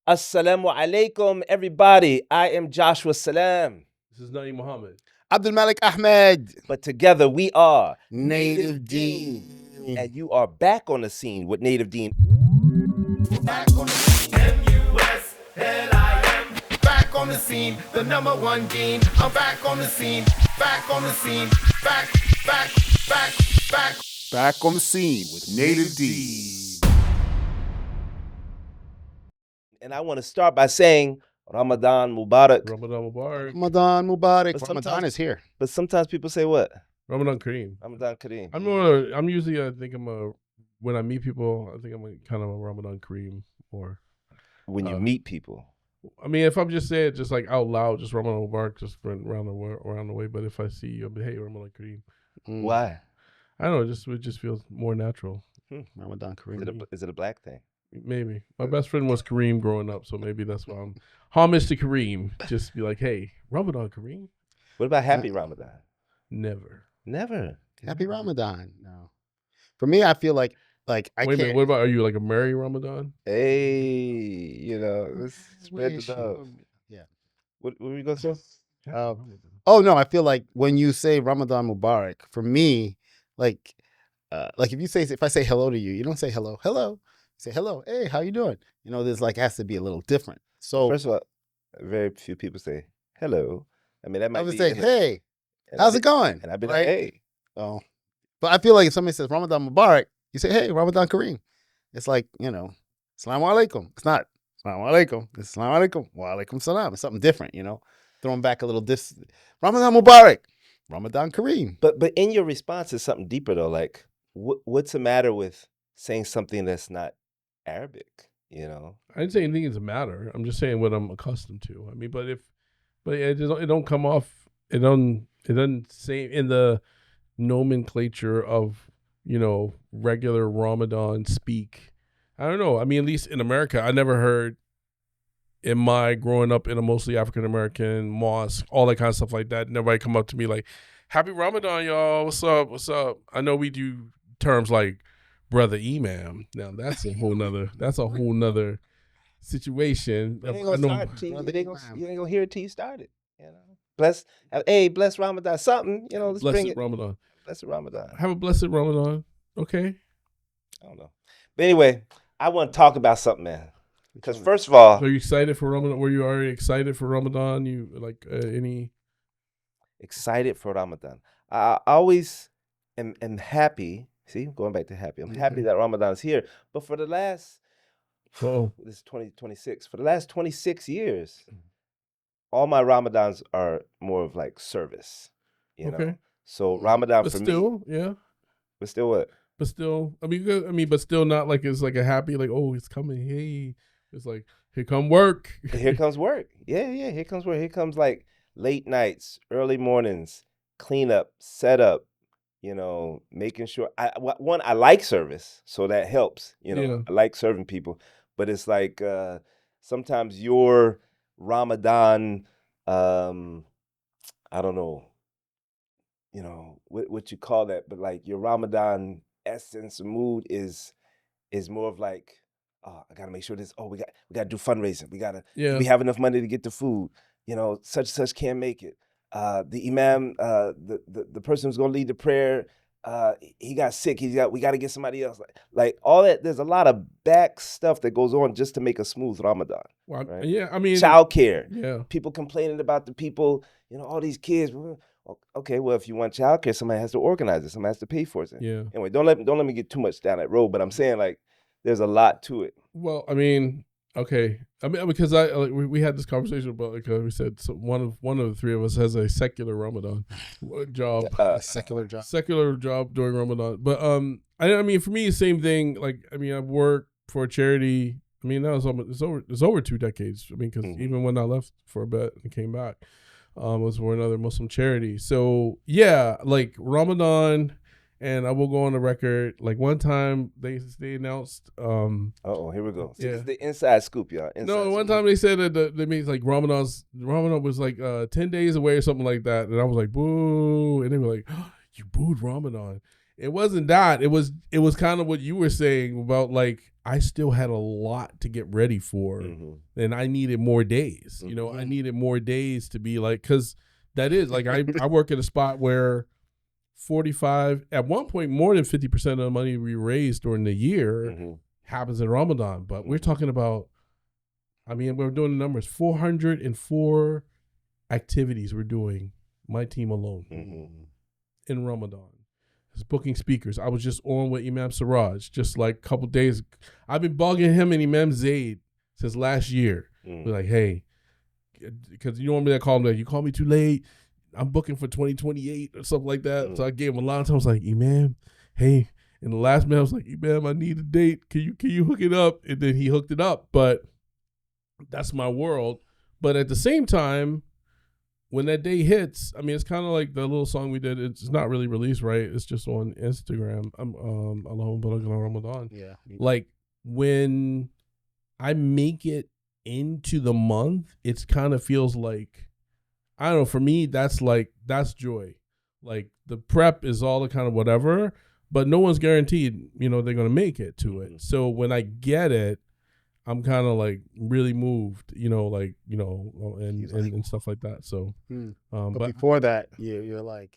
Assalamu alaikum, everybody. I am Joshua Salam. This is Naeem Muhammad. Abdul-Malik Ahmed. But together we are Native Deen. And you are back on the scene with Native Deen. Back on the scene. M-U-S-L-I-M. Back on the scene. The number one Dean. I'm back on the scene. Back on the scene. Back. Back on the scene with Native Deen. And I want to start by saying Ramadan Mubarak. Ramadan Mubarak. Ramadan Mubarak. But Ramadan sometimes- is here. But sometimes people say what? Ramadan Kareem. Ramadan Kareem. I'm usually, when I meet people, I think I'm kind of a Ramadan Kareem. Or, When you meet people. I mean, if I'm just saying it just like out loud, just Ramadan Mubarak, just around the way. But if I see you, I'll be, hey, Ramadan Kareem. Why? I don't know, it just feels more natural. Ramadan Kareem. Is it a black thing? Maybe. My best friend was Kareem growing up, so maybe that's why I'm homage to Kareem. Just be like, hey, Ramadan Kareem? What about Happy Ramadan? Never. Never. Happy Ramadan. No. For me, I feel like I Wait a can't. minute, what about, are you like a Merry Ramadan? Hey, let's spread the Wish love. you- Yeah. What were you going to say? Oh no, I feel like when you say Ramadan Mubarak, for me, like if I say hello to you, you don't say hello. You say hello. Hey, how you doing? There's has to be a little different. So First of all, very few people say hello. I mean, that might I would be say, in the- hey, and how's I- it going? And I'd be Right? like, hey. Oh, but I feel like if somebody says Ramadan Mubarak, you say, hey, Ramadan Kareem. It's like, Assalamu alaikum. It's not Assalamu alaikum. It's Assalamu alaikum. Wa alaikum salam. It's something different, Throwing back a little Ramadan Mubarak. Ramadan Kareem. But in your response is something deeper though. Like, what's the matter with saying something that's not Arabic? I didn't say anything is a matter. I'm just saying what I'm accustomed to. I mean, but it don't come off. It doesn't say in the nomenclature of regular Ramadan speak. I don't know. I mean, at least in America, I never heard in my growing up in a mostly African American mosque, all that kind of stuff like that. Nobody come up to me like, "Happy Ramadan, y'all. What's up? What's up?" I know we do terms like brother imam. Now that's a whole nother situation. You ain't I gonna know- start till you ain't gonna hear it till you start it. Bless Ramadan. Something. Let's bring Blessed it. Ramadan. Blessed Ramadan. Have a blessed Ramadan. Okay. I don't know. But anyway, I want to talk about something, man. Because first of all, Are you excited for Ramadan? Were you already excited for Ramadan? You like any? excited for Ramadan. I always am happy. See, going back to happy. I'm happy that Ramadan is here. But for the last, Oh, this is 2026. For the last 26 years, all my Ramadans are more of like service. Okay. So Ramadan but for still, me, yeah. but still what? But still, but still not like it's like a happy like, oh, it's coming. Hey, it's like here come work. Here comes work. Yeah. Here comes work. Here comes like late nights, early mornings, cleanup, setup. Making sure. I like service, so that helps. Yeah. I like serving people, but it's like sometimes your Ramadan, I don't know, what you call that, but like your Ramadan essence, mood is more of like, oh, I gotta make sure this. Oh, we gotta do fundraising. Yeah. We have enough money to get the food. Such can't make it. The imam, the person who's gonna lead the prayer, he got sick. We got to get somebody else. Like all that. There's a lot of back stuff that goes on just to make a smooth Ramadan. Well, right? yeah. I mean, Childcare. yeah. People complaining about the people. All these kids. Okay, well, if you want childcare, somebody has to organize it. Somebody has to pay for it. Yeah. Anyway, don't let me get too much down that road. But I'm saying like, there's a lot to it. Well, I mean, okay. I mean, because we had this conversation about we said so one of the three of us has a secular Ramadan job, secular job. secular job during Ramadan. But I mean, for me, same thing. Like, I mean, I work for a charity. I mean, that was almost it's over 2 decades. I mean, because even when I left for a bit and came back, was for another Muslim charity. So yeah, like Ramadan. And I will go on the record. Like one time they announced. Here we go. See, Yeah. this is the inside scoop, y'all. No, one time they said that they made like Ramadan was like 10 days away or something like that, and I was like, boo, and they were like, oh, you booed Ramadan, It wasn't that. It was kind of what you were saying about like I still had a lot to get ready for, and I needed more days. You know, I needed more days to be like, because that is like I work at a spot where 45 at one point more than 50% of the money we raised during the year happens in Ramadan. But we're talking about, I mean, we're doing the numbers, 404 activities we're doing, my team alone in Ramadan. Booking speakers. I was just on with Imam Siraj just like a couple days. I've been bugging him and Imam Zaid since last year. We're like, hey, because you normally I call him like, you call me too late. I'm booking for 2028 or something like that. So I gave him a lot of time. I was like, Imam, hey. And the last minute I was like, Imam, I need a date. Can you hook it up? And then he hooked it up. But that's my world. But at the same time, when that day hits, I mean, it's kind of like the little song we did. It's not really released, right? It's just on Instagram. Allahumma barik lana Ramadan. Yeah. Like when I make it into the month, it's kind of feels like, I don't know. For me, that's joy. Like the prep is all the kind of whatever, but no one's guaranteed, you know, they're gonna make it to it. So when I get it, I'm kind of like really moved, you know, like, you know, and stuff like that. So, but before that, you're like,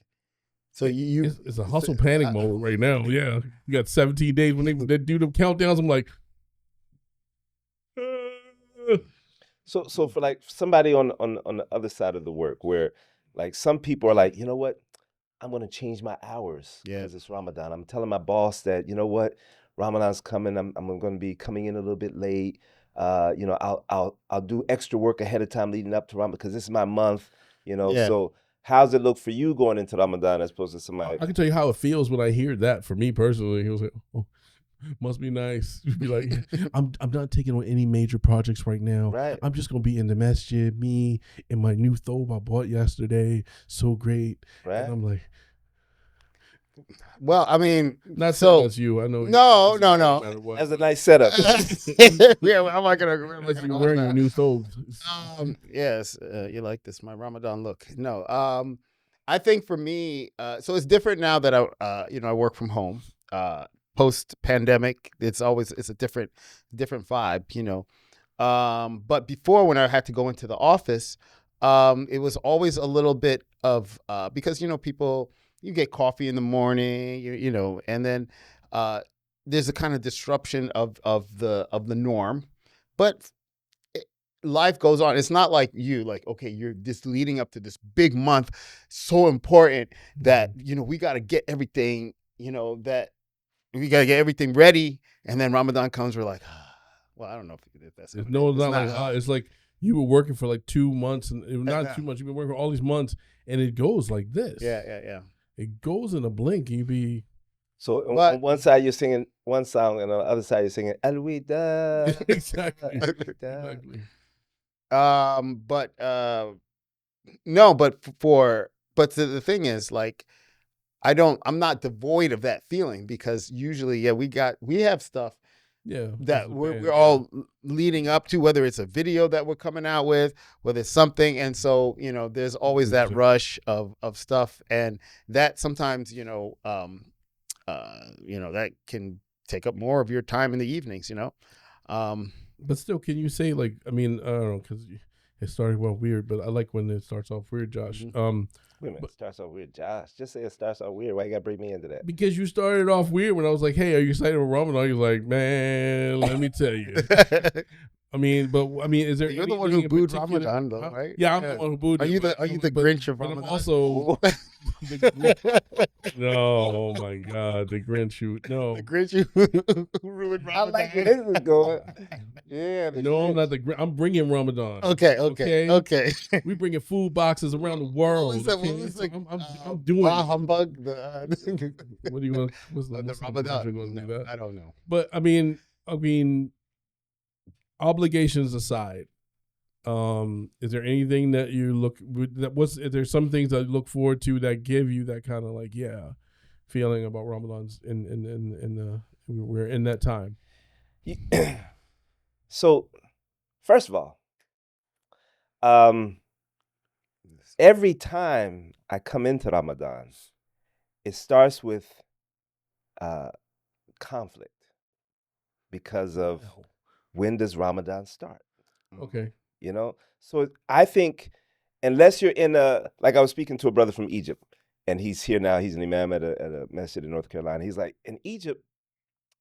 so it's a hustle panic mode right now. Yeah, you got 17 days when they do the countdowns. I'm like, So for like somebody on the other side of the work, where like some people are like, you know what, I'm gonna change my hours because it's Ramadan. I'm telling my boss that, you know what, Ramadan's coming. I'm going to be coming in a little bit late. You know, I'll do extra work ahead of time leading up to Ramadan because this is my month. You know, so how's it look for you going into Ramadan as opposed to somebody? I can tell you how it feels when I hear that. For me personally, he was like, "Oh, must be nice." Be like, "I'm not taking on any major projects right now. Right. I'm just gonna be in the masjid, me and my new thobe I bought yesterday. So great." Right. And I'm like, well, I mean, not so that's you. I know. No. That's a nice setup. Yeah, I'm not gonna Unless you're wearing your new thobe. Yes, you like this, my Ramadan look. No, I think for me, so it's different now that I work from home. Post pandemic, it's a different vibe, you know. But before, when I had to go into the office, it was always a little bit of because, you know, people, you get coffee in the morning, you know, and then there's a kind of disruption of the norm, but life goes on. It's not like okay, you're just leading up to this big month, so important that, you know, we got to get everything, you know, that we got to get everything ready, and then Ramadan comes, we're like, well, I don't know if that's it's not it's like you were working for like 2 months, and not 2 months. You've been working for all these months, and it goes like this. Yeah. It goes in a blink. You be So on one side you're singing one song, and on the other side you're singing Al-Wida. exactly. But no, but the thing is, like, I'm not devoid of that feeling, because usually, we have stuff that we're all leading up to, whether it's a video that we're coming out with, whether it's something. And so, you know, there's always that rush of stuff, and that sometimes, you know, that can take up more of your time in the evenings, you know. But still, can you say, like, I mean, I don't know, because it started well weird, but I like when it starts off weird, Josh. Wait a minute, it starts off weird, Josh. Just say it starts off weird. Why you gotta bring me into that? Because you started off weird when I was like, "Hey, are you excited for Ramadan?" You're like, "Man, let me tell you." I mean, is there? You're the one who booed Ramadan, though, right? Yeah, I'm the one who booed. Are you the Grinch of Ramadan? I'm also. No, oh my God, the Grinch shoot. No, the Grinch who ruined Ramadan. I like where this is going. Yeah. No, I'm not the Grinch. I'm bringing Ramadan. Okay. We bringing food boxes around the world. I'm doing. Humbug. What do you want? What's the Ramadan? I don't know. But I mean, obligations aside, is there anything that you is there some things that you look forward to that give you that kind of like feeling about Ramadan's we're in that time? So, first of all, every time I come into Ramadan, it starts with conflict because of when does Ramadan start? Okay. You know, so I think unless you're in like I was speaking to a brother from Egypt, and he's here now. He's an imam at a masjid in North Carolina. He's like, in Egypt,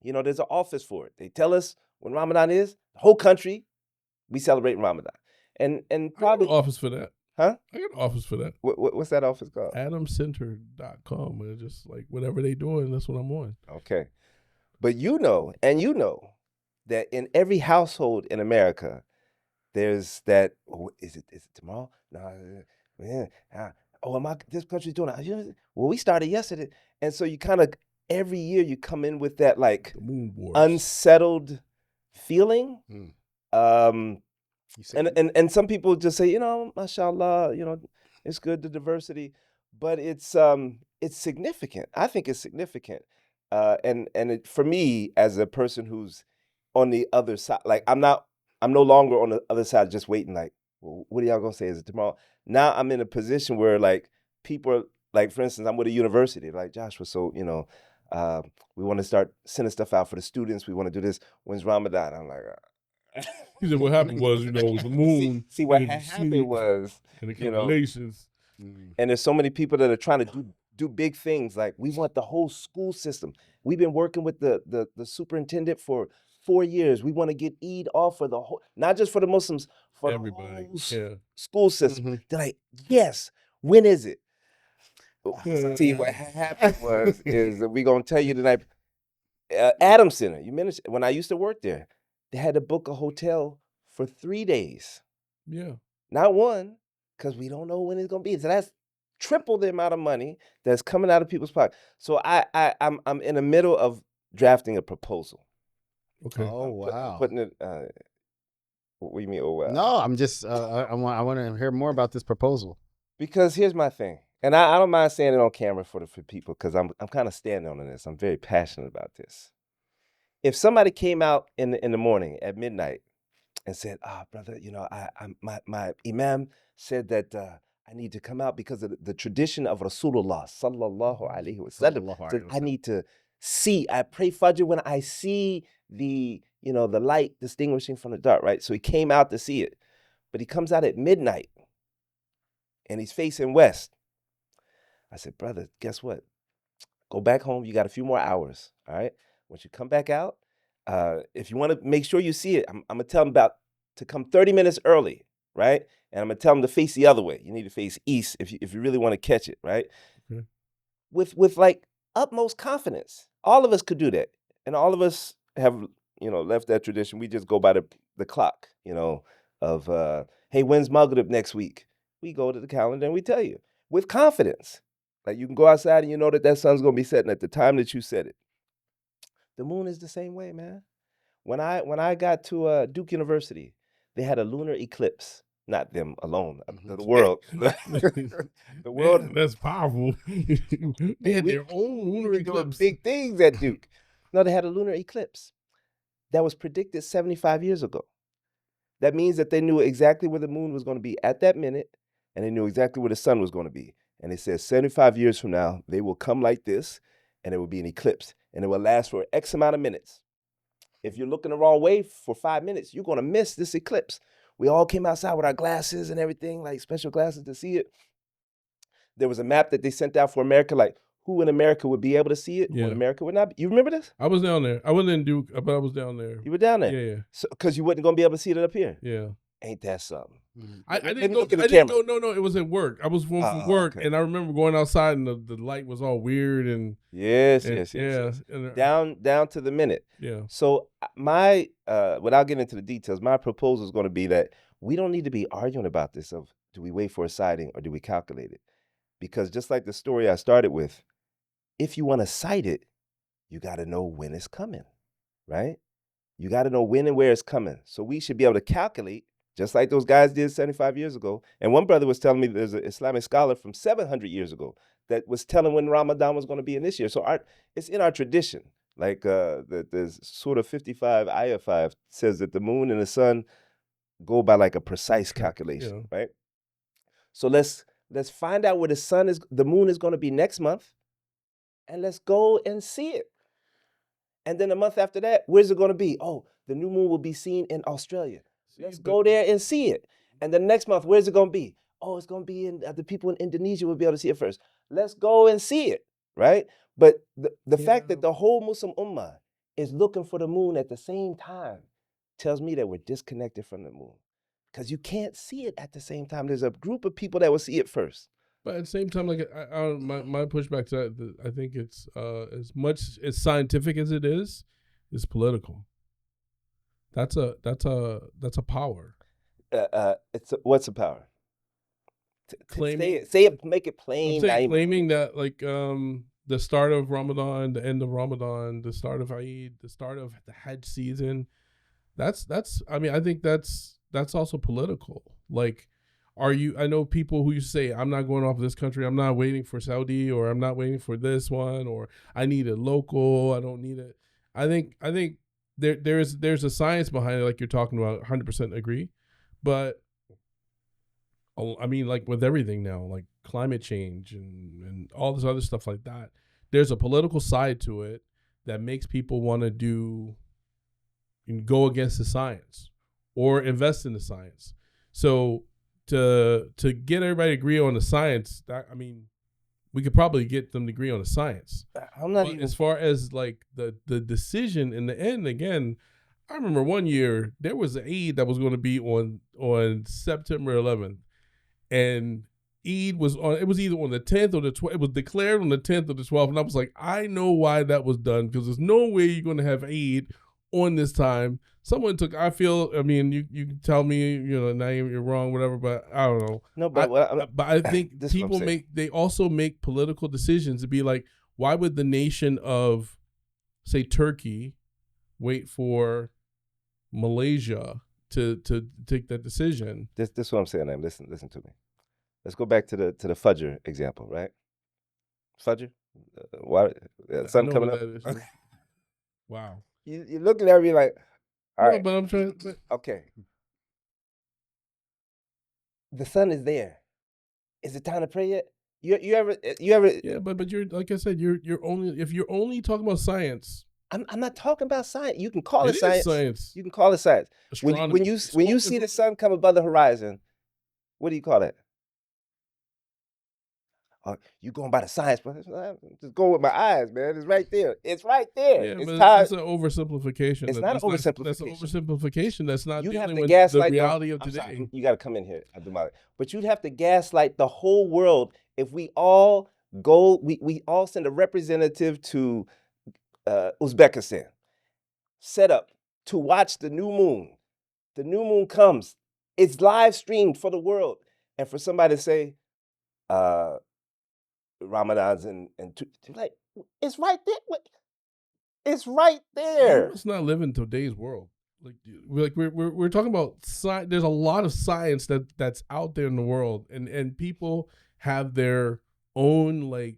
you know, there's an office for it. They tell us when Ramadan is. The whole country, we celebrate Ramadan, and I got an probably office for that. Huh? I got an office for that. What's that office called? AdamCenter.com. It's just like whatever they doing, that's what I'm on. Okay, but you know that in every household in America, there's that. Oh, is it tomorrow? No, yeah. This country's doing it. Well, we started yesterday, and so you kind of every year you come in with that like The moon boards. unsettled feeling. You said- And some people just say, mashallah, it's good, the diversity, but it's significant. I think it's significant. For me, as a person who's on the other side, like I'm no longer on the other side just waiting like, well, what are y'all gonna say? Is it tomorrow? Now I'm in a position where like people are like, for instance, I'm with a university, like Joshua, so we want to start sending stuff out for the students. We want to do this. When's Ramadan? I'm like, He said what happened was, the moon. see what and the happened sleep was, and the calculations. and there's so many people that are trying to do big things. Like we want the whole school system. We've been working with the superintendent for 4 years. We want to get Eid off for the whole, not just for the Muslims, for Everybody. the whole Yeah. school system. Mhm. They're like, yes, when is it? Yeah. See, what happened is we're going to tell you tonight. Adam Center, you mentioned, when I used to work there, they had to book a hotel for 3 days. Yeah. Not one, because we don't know when it's going to be. So that's triple the amount of money that's coming out of people's pockets. So I'm in the middle of drafting a proposal. Okay. Oh wow. Putting it. What do you mean? Oh wow. No, I'm just. I want to hear more about this proposal. Because here's my thing, and I don't mind saying it on camera for people, because I'm kind of standing on this. I'm very passionate about this. If somebody came out in the morning at midnight and said, brother, my imam said that I need to come out because of the tradition of Rasulullah sallallahu alaihi wasallam. So I need to see. I pray Fajr when I see the light distinguishing from the dark, right? So he came out to see it, but he comes out at midnight and he's facing west. I said, brother, guess what? Go back home. You got a few more hours, all right? Once you come back out, if you want to make sure you see it, I'm going to tell him to come 30 minutes early, right? And I'm going to tell him to face the other way. You need to face east if you really want to catch it, right? Okay. With like utmost confidence. All of us could do that. And all of us have, left that tradition. We just go by the clock, of, hey, when's Maghrib next week? We go to the calendar and we tell you with confidence. Like you can go outside and you know that sun's going to be setting at the time that you set it. The moon is the same way, man. When I got to Duke University, they had a lunar eclipse. Not them alone, the world. The world. Man, that's powerful. They had their own lunar We doing eclipse. big things at Duke. No, they had a lunar eclipse that was predicted 75 years ago. That means that they knew exactly where the moon was going to be at that minute, and they knew exactly where the sun was going to be. And it says 75 years from now, they will come like this, and it will be an eclipse, and it will last for X amount of minutes. If you're looking the wrong way for 5 minutes, you're going to miss this eclipse. We all came outside with our glasses and everything, like special glasses to see it. There was a map that they sent out for America, like who in America would be able to see it, who in America would not. You remember this? I was down there. I wasn't in Duke, but I was down there. You were down there? Yeah, yeah. So, because you wasn't going to be able to see it up here. Yeah. Ain't that something? I Let me didn't go. look at I the didn't camera. go. No, it was at work. I was going from work, okay. and I remember going outside, and the light was all weird and Yes. yeah, and, Down to the minute. yeah. So my, without getting into the details, my proposal is going to be that we don't need to be arguing about this of do we wait for a sighting or do we calculate it? Because just like the story I started with, if you want to sight it, you got to know when it's coming, right? You got to know when and where it's coming. So we should be able to calculate, just like those guys did 75 years ago. And one brother was telling me there's an Islamic scholar from 700 years ago that was telling when Ramadan was going to be in this year. So it's in our tradition. Like there's sort of 55, ayah 5 says that the moon and the sun go by like a precise calculation, right? So let's find out where the moon is going to be next month, and let's go and see it. And then a month after that, where's it going to be? Oh, the new moon will be seen in Australia. Let's go there and see it. And then next month, where's it going to be? Oh, it's going to be in the people in Indonesia will be able to see it first. Let's go and see it, right? But the fact that the whole Muslim Ummah is looking for the moon at the same time tells me that we're disconnected from the moon. Because you can't see it at the same time. There's a group of people that will see it first. But at the same time, like my pushback to that, I think it's as much as scientific as it is political. That's a power. What's the power? Claiming, say it, make it plain. Claiming that like the start of Ramadan, the end of Ramadan, the start of Eid, the start of the Hajj season. That's. I mean, I think that's also political. Like, I know people who say, I'm not going off this country. I'm not waiting for Saudi, or I'm not waiting for this one, or I need it local. I don't need it. I think there's a science behind it, like you're talking about. 100% agree, but I mean, like with everything now, like climate change and all this other stuff like that, there's a political side to it that makes people want to go against the science or invest in the science. So to get everybody to agree on the science, we could probably get them to agree on the science. As far as like the decision in the end, again, I remember one year there was an Eid that was going to be on September 11th. And Eid was on. It was either on the 10th or the 12th. It was declared on the 10th or the 12th, and I was like, I know why that was done, because there's no way you're going to have Eid on this time. Someone took. I mean, you can tell me, Naeem, you're wrong, whatever, but I don't know. No, but I think people they also make political decisions to be like, why would the nation of, say, Turkey, wait for Malaysia to take that decision? This is what I'm saying, Naeem. Listen to me. Let's go back to the Fajr example, right? Fajr, why sun coming up? Wow. You're looking at me like, all right. But I'm trying. Okay. The sun is there. Is it time to pray yet? You ever? Yeah, but you're, like I said, you're only talking about science. I'm not talking about science. You can call it science. Science. You can call it science. Astronomy. When you see the sun come above the horizon, what do you call that? You going by the science, but just go with my eyes, man. It's right there. It's right there. Yeah, it's that's an oversimplification. It's not an oversimplification. That's an oversimplification. That's not you dealing have to with gaslight the reality of today. Sorry, you got to come in here, Abdul-Malik. But you'd have to gaslight the whole world if we all go. We all send a representative to Uzbekistan, set up to watch the new moon. The new moon comes. It's live streamed for the world, and for somebody to say, Ramadan's and like, it's right there. It's right there. Let's not live in today's world. Like we're talking about science. There's a lot of science that's out there in the world, and people have their own like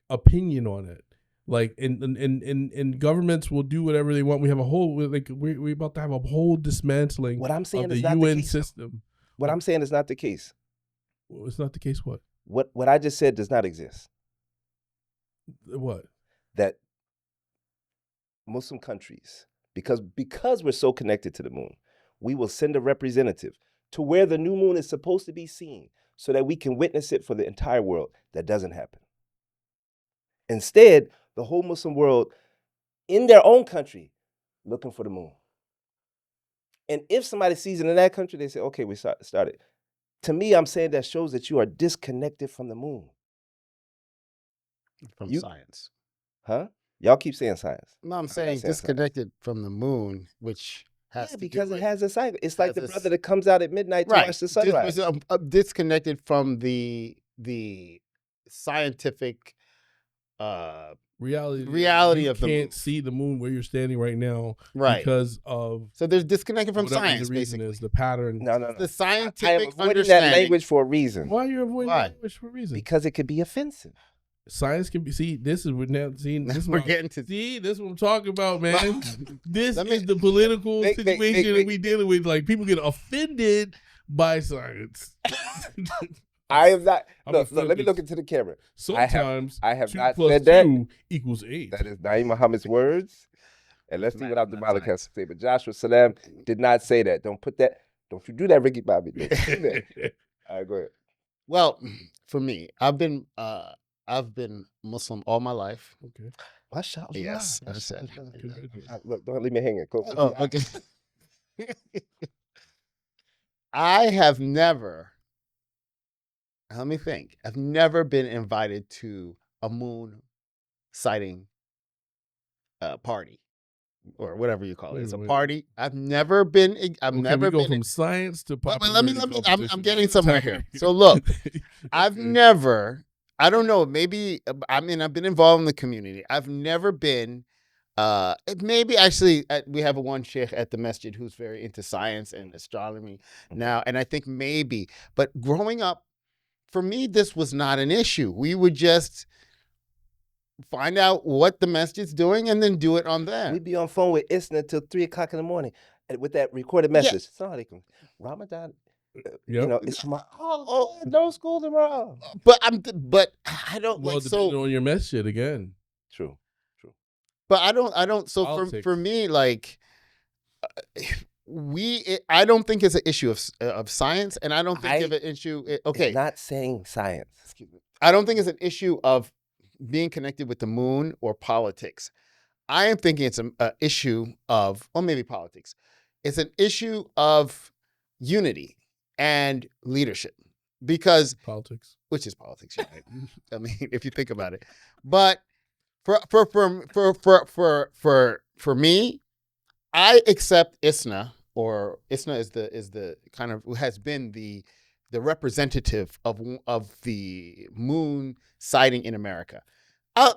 opinion on it. Like and governments will do whatever they want. We have a whole we're about to have a whole dismantling. What I'm saying of is the not UN the case. system. What I'm saying is not the case. Well, it's not the case. What? What I just said does not exist. What? That Muslim countries, because we're so connected to the moon, we will send a representative to where the new moon is supposed to be seen so that we can witness it for the entire world. That doesn't happen. Instead, the whole Muslim world, in their own country, looking for the moon. And if somebody sees it in that country, they say, okay, we started. To me, I'm saying that shows that you are disconnected from the moon. From science. Huh? Y'all keep saying science. No, I'm saying disconnected from the moon, which has to because it has a cycle. It's like the brother that comes out at midnight to watch the sunrise. Disconnected from the scientific reality of the moon. You can't see the moon where you're standing right now, right? Because of so there's disconnected from The science. reason basically, is the pattern. No. The scientific I am avoiding understanding. that language for a reason. Why are you avoiding language for a reason? Because it could be offensive. Science can be. See, this is we're now seeing. This we're getting to. See, this is what I'm talking about, man. This is the political situation that we dealing with. Like people get offended by science. I am not. I'm Look, let me offended. look into the camera. Sometimes I have 2 not plus said that. 2 equals 8. That is Naeem Muhammad's words. And let's see what Not Abdul-Malik has science. to say. But Joshua Salam did not say that. Don't put that. Don't you do that, Ricky Bobby. Don't do that. All right, go ahead. Well, for me, I've been Muslim all my life. Okay. Mashallah. Yes, I said. Look, don't leave me hanging. Go. Oh, okay. I have never. Let me think. I've never been invited to a moon sighting party or whatever you call it. Wait, It's a wait. party. I've never been. I've Okay, never we go been. from science to But popularity let me. I'm competition. getting somewhere here. So look, I've never. I don't know. Maybe I've been involved in the community. I've never been. Maybe actually we have one sheikh at the masjid who's very into science and astronomy now, and I think maybe. But growing up, for me, this was not an issue. We would just find out what the masjid's doing and then do it on there. We'd be on phone with Isna till 3 o'clock in the morning with that recorded message. Assalamu alaikum. Ramadan. You know, it's tomorrow. Oh, no school tomorrow. But I don't Well, like depending so. on your mess shit again. True. But I don't. So Politics. for me, like I don't think it's an issue of science, and I don't think it's an issue. Okay, It's not saying science. excuse me. I don't think it's an issue of being connected with the moon or politics. I am thinking it's an issue of, or maybe politics. It's an issue of unity and leadership, because Politics. which is politics, you're right? I mean, if you think about it, but for me, I accept ISNA, or ISNA is the kind of has been the representative of the moon sighting in America.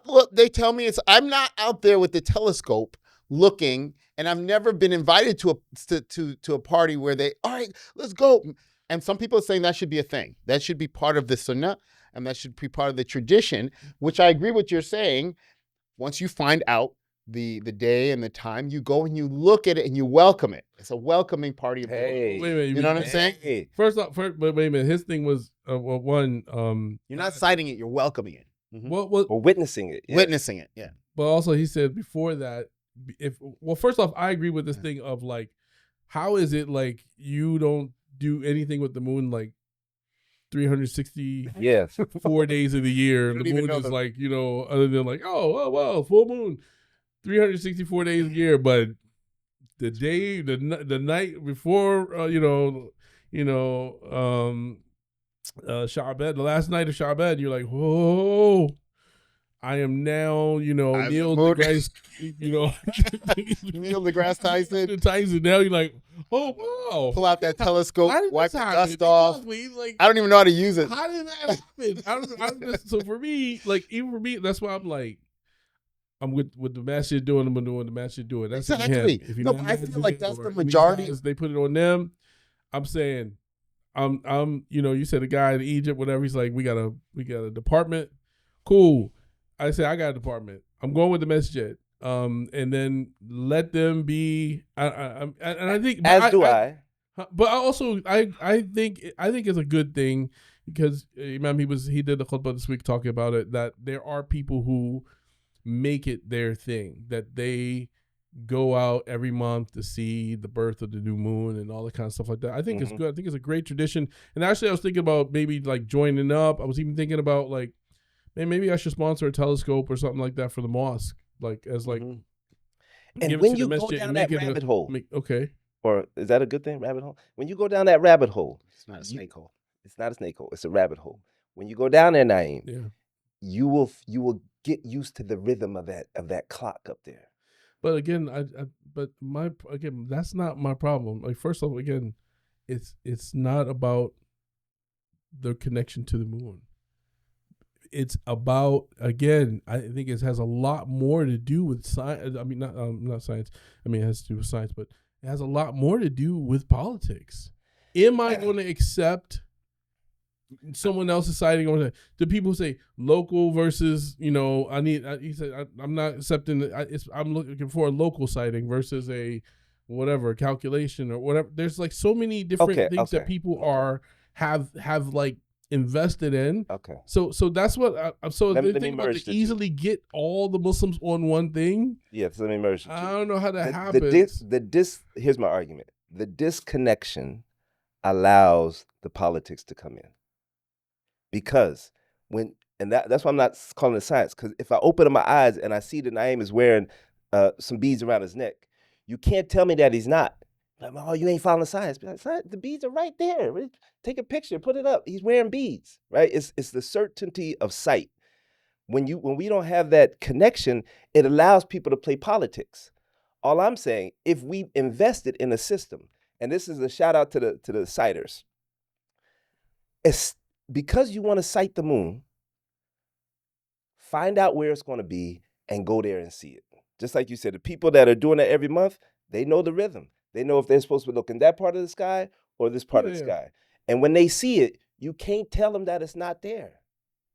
Look, they tell me I'm not out there with the telescope looking, and I've never been invited to a party where all right, let's go. And some people are saying that should be a thing. That should be part of the sunnah, and that should be part of the tradition, which I agree with what you're saying. Once you find out the day and the time, you go and you look at it and you welcome it. It's a welcoming party of Hey. Wait, You know what I'm saying? Hey. First off, but wait a minute. His thing was one. You're not citing it, you're welcoming it. What Or witnessing it. Yeah. Witnessing it, yeah. But also, he said before that, first off, I agree with this thing of like, how is it like you don't do anything with the moon like 364 Yes. days of the year? don't The even moon know is the- like, other than like, oh well, full moon, 364 days a year, but the day, the night before, Sha'ban, the last night of Sha'ban, you're like, whoa, I am now, I'm Neil moon- deGrasse, Neil deGrasse Tyson, Tyson. Now you're like, oh wow, pull out that telescope, how did wipe this the happen? dust off. Exactly. Like, I don't even know how to use it. how did that happen? So for me, like, even for me, that's why I'm like, I'm with the masjid doing. I'm doing what the masjid doing. That's Exactly. If you No, know but I feel masjid like that's or the these majority. guys, they put it on them. I'm saying, you said a guy in Egypt, whatever. He's like, we got a department. Cool. I say I got a department. I'm going with the masjid. And then let them be. And I think As do I. But I also I think it's a good thing, because Imam he did the khutbah this week talking about it, that there are people who make it their thing, that they go out every month to see the birth of the new moon and all that kind of stuff like that. I think it's good. I think it's a great tradition. And actually, I was thinking about maybe like joining up. I was even thinking about like, man, maybe I should sponsor a telescope or something like that for the mosque, like as like. And give it when to you the go masjid down and that make it rabbit hole, okay. or is that a good thing, rabbit hole? When you go down that rabbit hole, It's not a snake hole. it's not a snake hole, it's a rabbit hole. When you go down there, Naeem, Yeah. you will get used to the rhythm of that clock up there. But again, that's not my problem. Like, first off, again, it's not about the connection to the moon. It's about, again, I think it has a lot more to do with science. I mean, not science. I mean, it has to do with science, but it has a lot more to do with politics. Am I going to accept someone else's sighting? Or do people say local versus, he said, I'm not accepting I'm looking for a local sighting versus a whatever calculation or whatever. There's like so many different things that people have like invested in. Okay. So that's what. So Let they me think about merge to the two. easily get all the Muslims on one thing. Yes, let me merge the two. I don't know how that happens. Here's my argument. The disconnection allows the politics to come in. Because that's why I'm not calling it science. Because if I open up my eyes and I see that Naeem is wearing some beads around his neck, you can't tell me that he's not. Like, oh, you ain't following science. Be like, the beads are right there. Take a picture, put it up. He's wearing beads, right? It's the certainty of sight. When we don't have that connection, it allows people to play politics. All I'm saying, if we invested in a system, and this is a shout out to the citers, it's because you want to sight the moon, find out where it's going to be and go there and see it. Just like you said, the people that are doing that every month, they know the rhythm. They know if they're supposed to look in that part of the sky or this part of the sky. And when they see it, you can't tell them that it's not there.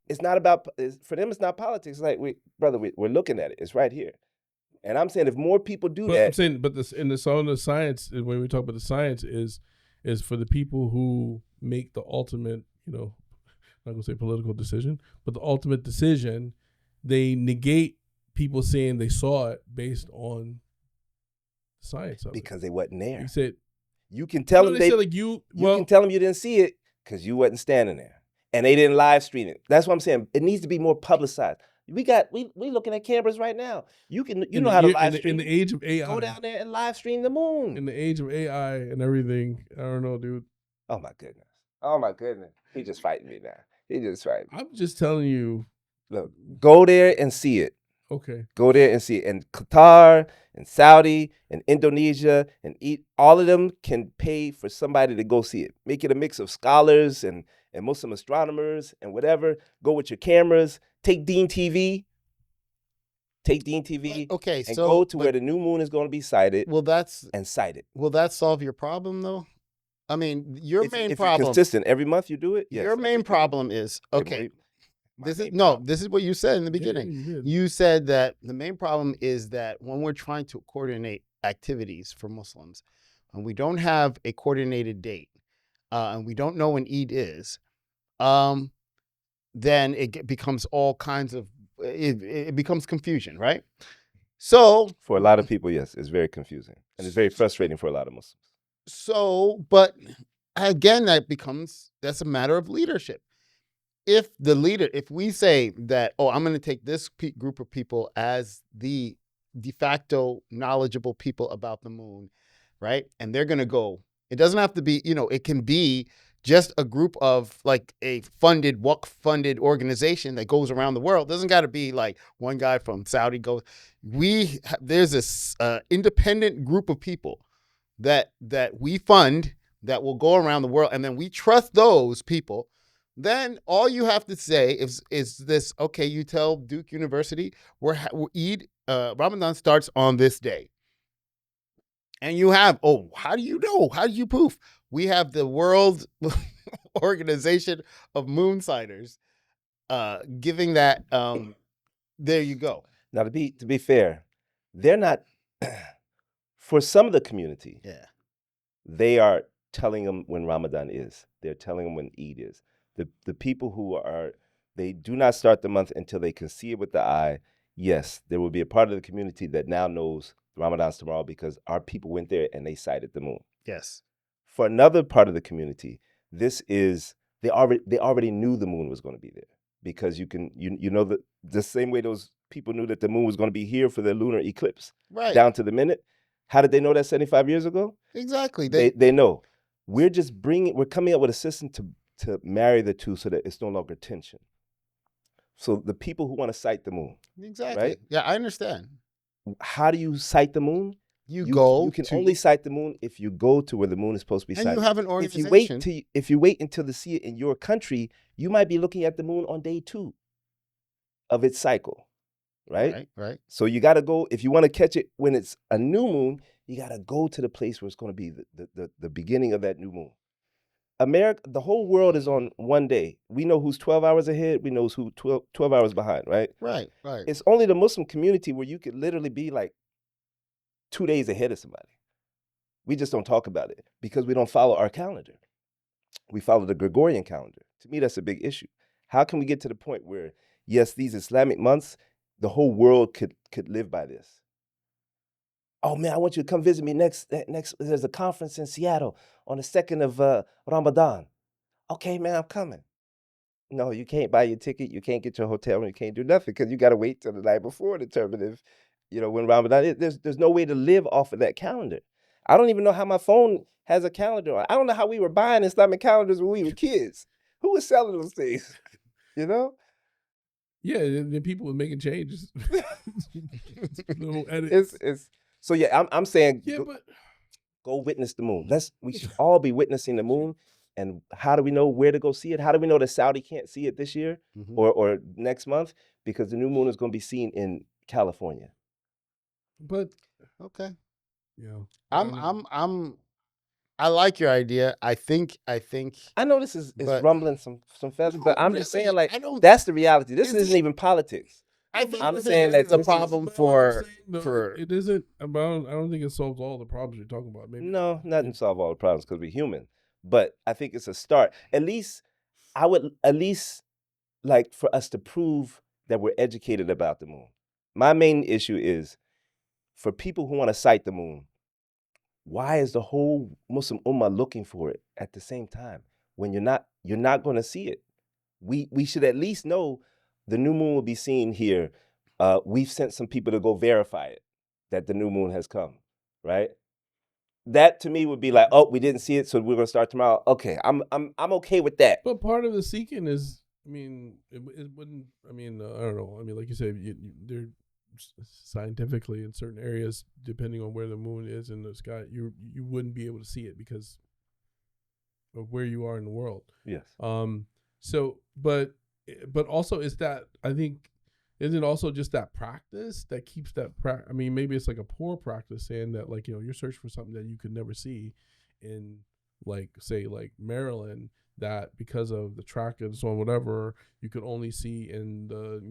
It's not about, for them, it's not politics. It's like, we're looking at it. It's right here. And I'm saying if more people do that. I'm saying, but this in the song, the science, when we talk about the science, is for the people who make the ultimate, I'm not gonna say political decision, but the ultimate decision. They negate people saying they saw it based on science of because they wasn't there. You said you can tell them you can tell them you didn't see it because you wasn't standing there, and they didn't live stream it. That's what I'm saying. It needs to be more publicized. We looking at cameras right now. You know how to live stream. In the age of AI, go down there and live stream the moon. In the age of AI and everything, I don't know, dude. Oh my goodness. He just fighting me now. He just fighting me. I'm just telling you. Look, go there and see it. Okay. Go there and see it. And Qatar and Saudi and Indonesia and all of them can pay for somebody to go see it. Make it a mix of scholars and Muslim astronomers and whatever. Go with your cameras. Take Deen TV. Okay, and go to where the new moon is going to be sighted. And sight it. Will that solve your problem though? I mean, your main problem. If you're consistent every month you do it. Yes. Your main problem is This is what you said in the beginning. Yeah, you said that the main problem is that when we're trying to coordinate activities for Muslims, and we don't have a coordinated date, and we don't know when Eid is, then it becomes all kinds of it becomes confusion, right? So for a lot of people, yes, it's very confusing and it's very frustrating for a lot of Muslims. So, but again, that's a matter of leadership. If we say that, I'm going to take this group of people as the de facto knowledgeable people about the moon, right? And they're going to go. It doesn't have to be, it can be just a group of like a WACF-funded organization that goes around the world. It doesn't got to be like one guy from Saudi goes. There's this independent group of people that we fund that will go around the world, and then we trust those people. Then all you have to say is this, okay, you tell Duke University, we're Eid, Ramadan starts on this day. And you have, how do you know? How do you prove? We have the World Organization of Moonsighters giving that, there you go. Now, to be fair, they're not, for some of the community, they are telling them when Ramadan is. They're telling them when Eid is. The people who they do not start the month until they can see it with the eye. Yes, there will be a part of the community that now knows Ramadan's tomorrow because our people went there and they sighted the moon. Yes. For another part of the community, this is they already knew the moon was going to be there because you know that the same way those people knew that the moon was going to be here for the lunar eclipse, right, down to the minute. How did they know that 75 years ago? Exactly. They know. We're coming up with a system to marry the two so that it's no longer tension. So the people who want to sight the moon. Exactly. Right? Yeah, I understand. How do you sight the moon? You can only sight the moon if you go to where the moon is supposed to be sighted. And you have an organization. If you wait until to see it in your country, you might be looking at the moon on day 2 of its cycle. Right? Right. So you got to go, if you want to catch it when it's a new moon, you got to go to the place where it's going to be the beginning of that new moon. America, the whole world is on one day. We know who's 12 hours ahead. We know who's 12 hours behind, right? Right. It's only the Muslim community where you could literally be like 2 days ahead of somebody. We just don't talk about it because we don't follow our calendar. We follow the Gregorian calendar. To me, that's a big issue. How can we get to the point where, yes, these Islamic months, the whole world could live by this? Oh man, I want you to come visit me next. There's a conference in Seattle on the 2nd of Ramadan. Okay, man, I'm coming. No, you can't buy your ticket. You can't get your hotel room. You can't do nothing because you got to wait till the night before to determine if, when Ramadan is. There's no way to live off of that calendar. I don't even know how my phone has a calendar on. I don't know how we were buying Islamic calendars when we were kids. Who was selling those things? Yeah, the people were making changes. Little edits. So yeah, I'm saying but go witness the moon. We should all be witnessing the moon. And how do we know where to go see it? How do we know that Saudi can't see it this year or next month? Because the new moon is going to be seen in California. But okay, yeah, I like your idea. I think. I know this is rumbling some feathers, but I'm just saying, like, I don't. that's the reality. This isn't even politics. I think I'm saying that the this problem But for I'm saying, it isn't about. I don't think it solves all the problems you're talking about. Maybe No, nothing solve all the problems because we're human. But I think it's a start. At least I would like for us to prove that we're educated about the moon. My main issue is for people who want to sight the moon, why is the whole Muslim Ummah looking for it at the same time when you're not going to see it? We should at least know the new moon will be seen here. We've sent some people to go verify it, that the new moon has come, right? That to me would be like, oh, we didn't see it, so we're gonna start tomorrow. Okay, I'm okay with that. But part of the seeking is, I mean, it wouldn't. I mean, I don't know. I mean, like you said, they're scientifically in certain areas, depending on where the moon is in the sky, you wouldn't be able to see it because of where you are in the world. Yes. So, but also is that, I think, is it also just that practice that keeps that I mean, maybe it's like a poor practice saying that, like, you're searching for something that you could never see in, like, say, like Maryland, that because of the traffic and so on, whatever, you could only see in the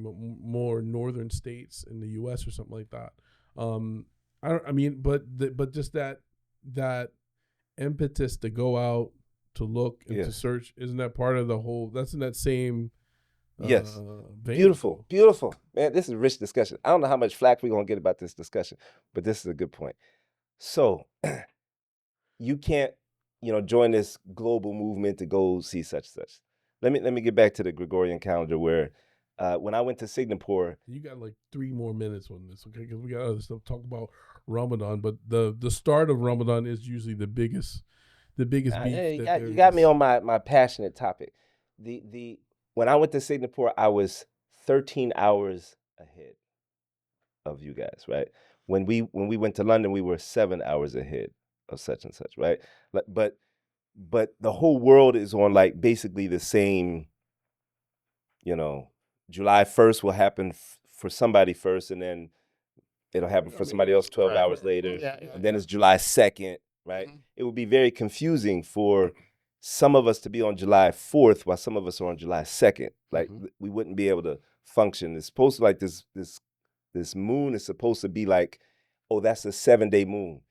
more northern states in the U.S. or something like that. But just that impetus to go out to look and to search, isn't that part of the whole? That's in that same. Yes. Vein. Beautiful. Man, this is a rich discussion. I don't know how much flack we're going to get about this discussion, but this is a good point. So you can't, join this global movement to go see such. Let me get back to the Gregorian calendar where when I went to Singapore. You got like 3 more minutes on this, okay? Because we got other stuff to talk about Ramadan, but the start of Ramadan is usually the biggest beef. You got me on my passionate topic. When I went to Singapore, I was 13 hours ahead of you guys, right? When we went to London, we were 7 hours ahead of such and such, right? But the whole world is on like basically the same, July 1st will happen for somebody first, and then it'll happen for somebody else 12 hours later. And then it's July 2nd, right? Mm-hmm. It would be very confusing for some of us to be on July 4th while some of us are on July 2nd. Like we wouldn't be able to function. It's supposed to like this moon is supposed to be like, oh, that's a 7-day moon.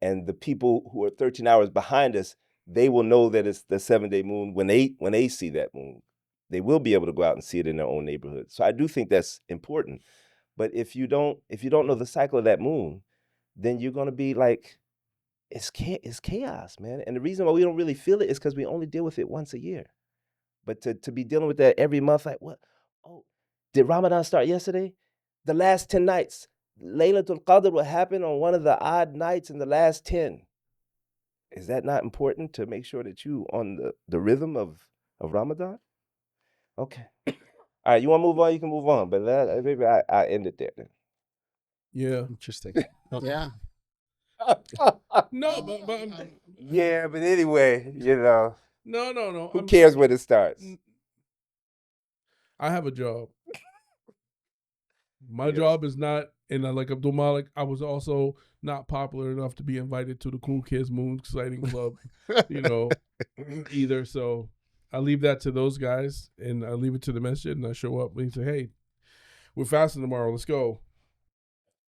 And the people who are 13 hours behind us, they will know that it's the 7-day moon when they see that moon. They will be able to go out and see it in their own neighborhood. So I do think that's important. But if you don't know the cycle of that moon, then you're gonna be like, it's chaos, man. And the reason why we don't really feel it is because we only deal with it once a year. But to be dealing with that every month, like what? Oh, did Ramadan start yesterday? The last 10 nights. Laylatul Qadr will happen on one of the odd nights in the last 10. Is that not important to make sure that you on the rhythm of Ramadan? Okay. All right, you want to move on? You can move on. But maybe I end it there then. Yeah. Interesting. Yeah. No, but yeah, but anyway, No. Who cares when it starts? I have a job. My job is not, and like Abdul-Malik, I was also not popular enough to be invited to the Cool Kids Moon Sighting Club, either. So I leave that to those guys, and I leave it to the masjid, and I show up and say, hey, we're fasting tomorrow. Let's go.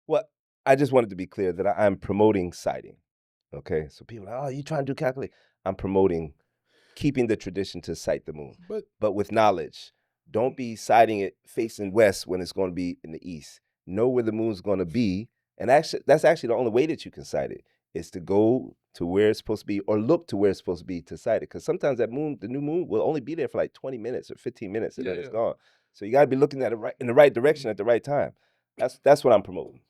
Well, I just wanted to be clear that I'm promoting sighting. Okay, so people are like, oh, you trying to do calculate? I'm promoting keeping the tradition to sight the moon, But with knowledge. Don't be sighting it facing west when it's going to be in the east. Know where the moon's going to be, and actually, that's actually the only way that you can sight it is to go to where it's supposed to be or look to where it's supposed to be to sight it. Because sometimes that moon, the new moon, will only be there for like 20 minutes or 15 minutes, and then it's gone. So you got to be looking at it in the right direction at the right time. That's what I'm promoting.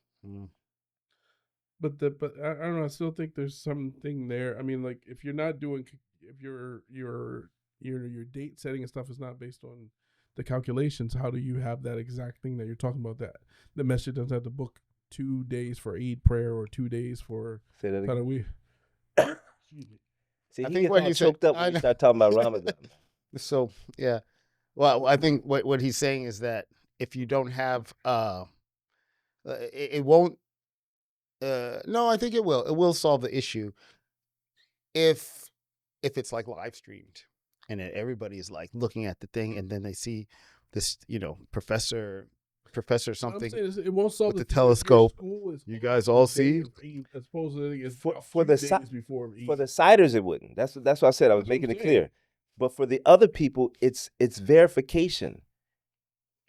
But I don't know. I still think there's something there. I mean, like if you're not doing, if your date setting and stuff is not based on the calculations, how do you have that exact thing that you're talking about? That the masjid doesn't have to book 2 days for Eid prayer or 2 days for Tarawih. See, I he think gets what all he said- choked up I when you know. start talking about Ramadan. So yeah, well, I think what he's saying is that if you don't have, it won't. No, I think it will. It will solve the issue if it's like live streamed and then everybody is like looking at the thing and then they see this, professor something. It won't solve with the thing if your telescope. school is You guys on all the day see? of Eid, as opposed to it's For a the few si- days before Eid. For the ciders, it wouldn't. That's what I said. I was That's what making I'm it clear. saying. But for the other people, it's verification.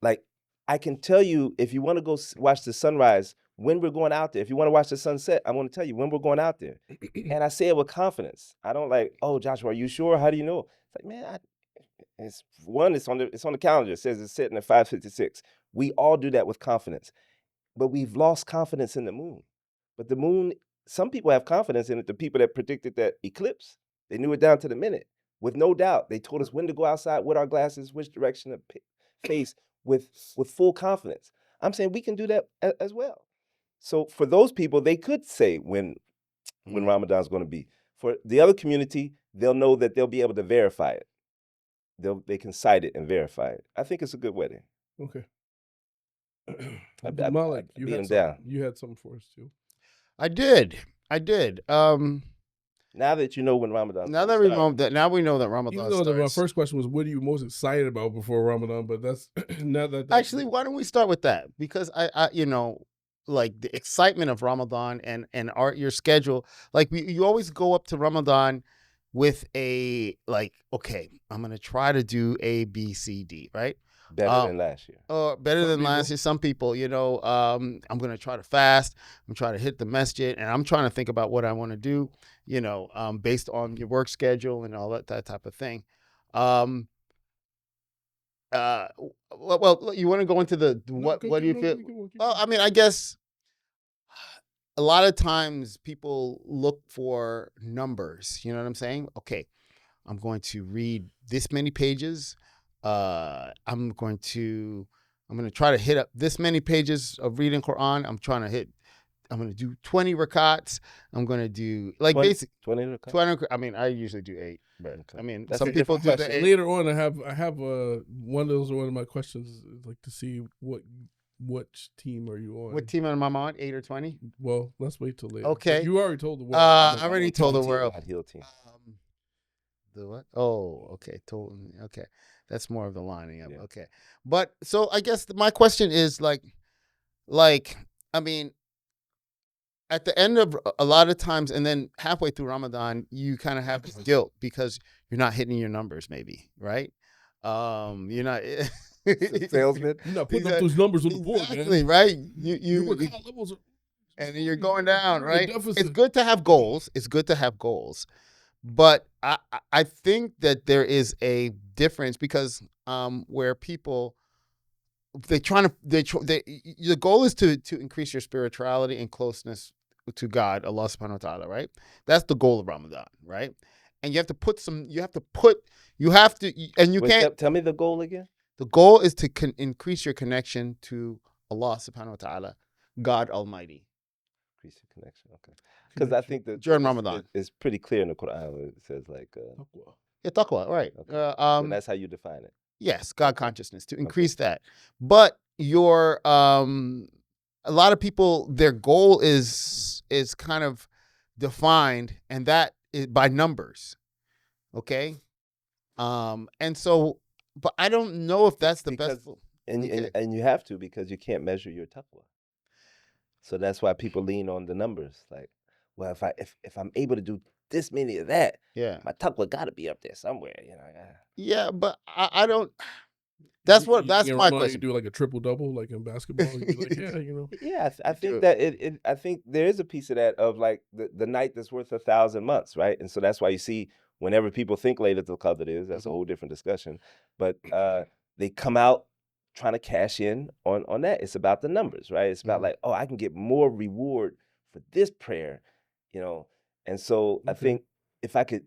Like I can tell you if you want to go watch the sunrise when we're going out there. If you want to watch the sunset, I'm going to tell you when we're going out there. And I say it with confidence. I don't like, oh, Joshua, are you sure? How do you know? It's like, man, it's on the calendar. It says it's sitting at 5:56. We all do that with confidence. But we've lost confidence in the moon. But the moon, some people have confidence in it. The people that predicted that eclipse, they knew it down to the minute with no doubt. They told us when to go outside with our glasses, which direction to face with full confidence. I'm saying we can do that as well. So for those people, they could say when Ramadan's going to be. For the other community, they'll know that they'll be able to verify it. They can cite it and verify it. I think it's a good wedding. Okay. Abdul-Malik, you beat had him something. down. You had something for us too. I did. Now that you know when Ramadan. Now that we know that Ramadan Even though my starts. first question was, what are you most excited about before Ramadan? But that's now that Actually, why don't we start with that? Because I like the excitement of Ramadan and your schedule. Like you always go up to Ramadan with a like, okay, I'm gonna try to do A, B, C, D, right? Better than last year. Better Some than people. last year. Some people, I'm gonna try to fast. I'm trying to hit the masjid, and I'm trying to think about what I want to do. Based on your work schedule and all that type of thing. Well, you want to go into the what do you feel? Well, I mean, I guess a lot of times people look for numbers. You know what I'm saying? Okay, I'm going to read this many pages. I'm going to try to hit up this many pages of reading Quran. I'm going to do 20 rakats. I'm going to do like 20 20. I mean, I usually do 8. But I mean, That's some a people different do the 8. Later on, I have one of my questions is like to see what team are you on? What team am I on? 8 or 20? Well, let's wait till later. Okay. You already told the world. I already told the Team, world. not Hill team. The what? Oh, okay. Okay. That's more of the lining up. Yeah. Okay. But so I guess my question is like, I mean, at the end of a lot of times, and then halfway through Ramadan, you kind of have this guilt because you're not hitting your numbers, maybe, right? You're not salesman. You're not putting up those numbers on the board, exactly, man. right? You and you're going down, right? Deficit. It's good to have goals. But I think that there is a difference because where people the goal is to increase your spirituality and closeness to God, Allah subhanahu wa ta'ala, right? That's the goal of Ramadan, right? And you have to can't Tell me the goal again. The goal is to increase your connection to Allah subhanahu wa ta'ala, God Almighty. Increase your connection, okay. Because I think that during Ramadan, it's pretty clear in the Quran. It says like taqwa, right? Okay. So that's how you define it. Yes, God consciousness to increase that. But your a lot of people, their goal is kind of defined, and that is by numbers. Okay, and so, but I don't know if that's the best. And you have to, because you can't measure your taqwa. So that's why people lean on the numbers. Like, well, if I'm able to do this many of that, Yeah. my taqwa got to be up there somewhere. Yeah, but I don't. That's You that's think in my Ramadan question. You do like a triple double, like in basketball. You be like, yeah, you know. Yeah, I do. think that I think there is a piece of that of like the night that's worth 1,000 months, right? And so that's why you see whenever people think Laylatul Qadr is, that's a whole different discussion. But they come out trying to cash in on that. It's about the numbers, right? It's about like, oh, I can get more reward for this prayer, And so I think if I could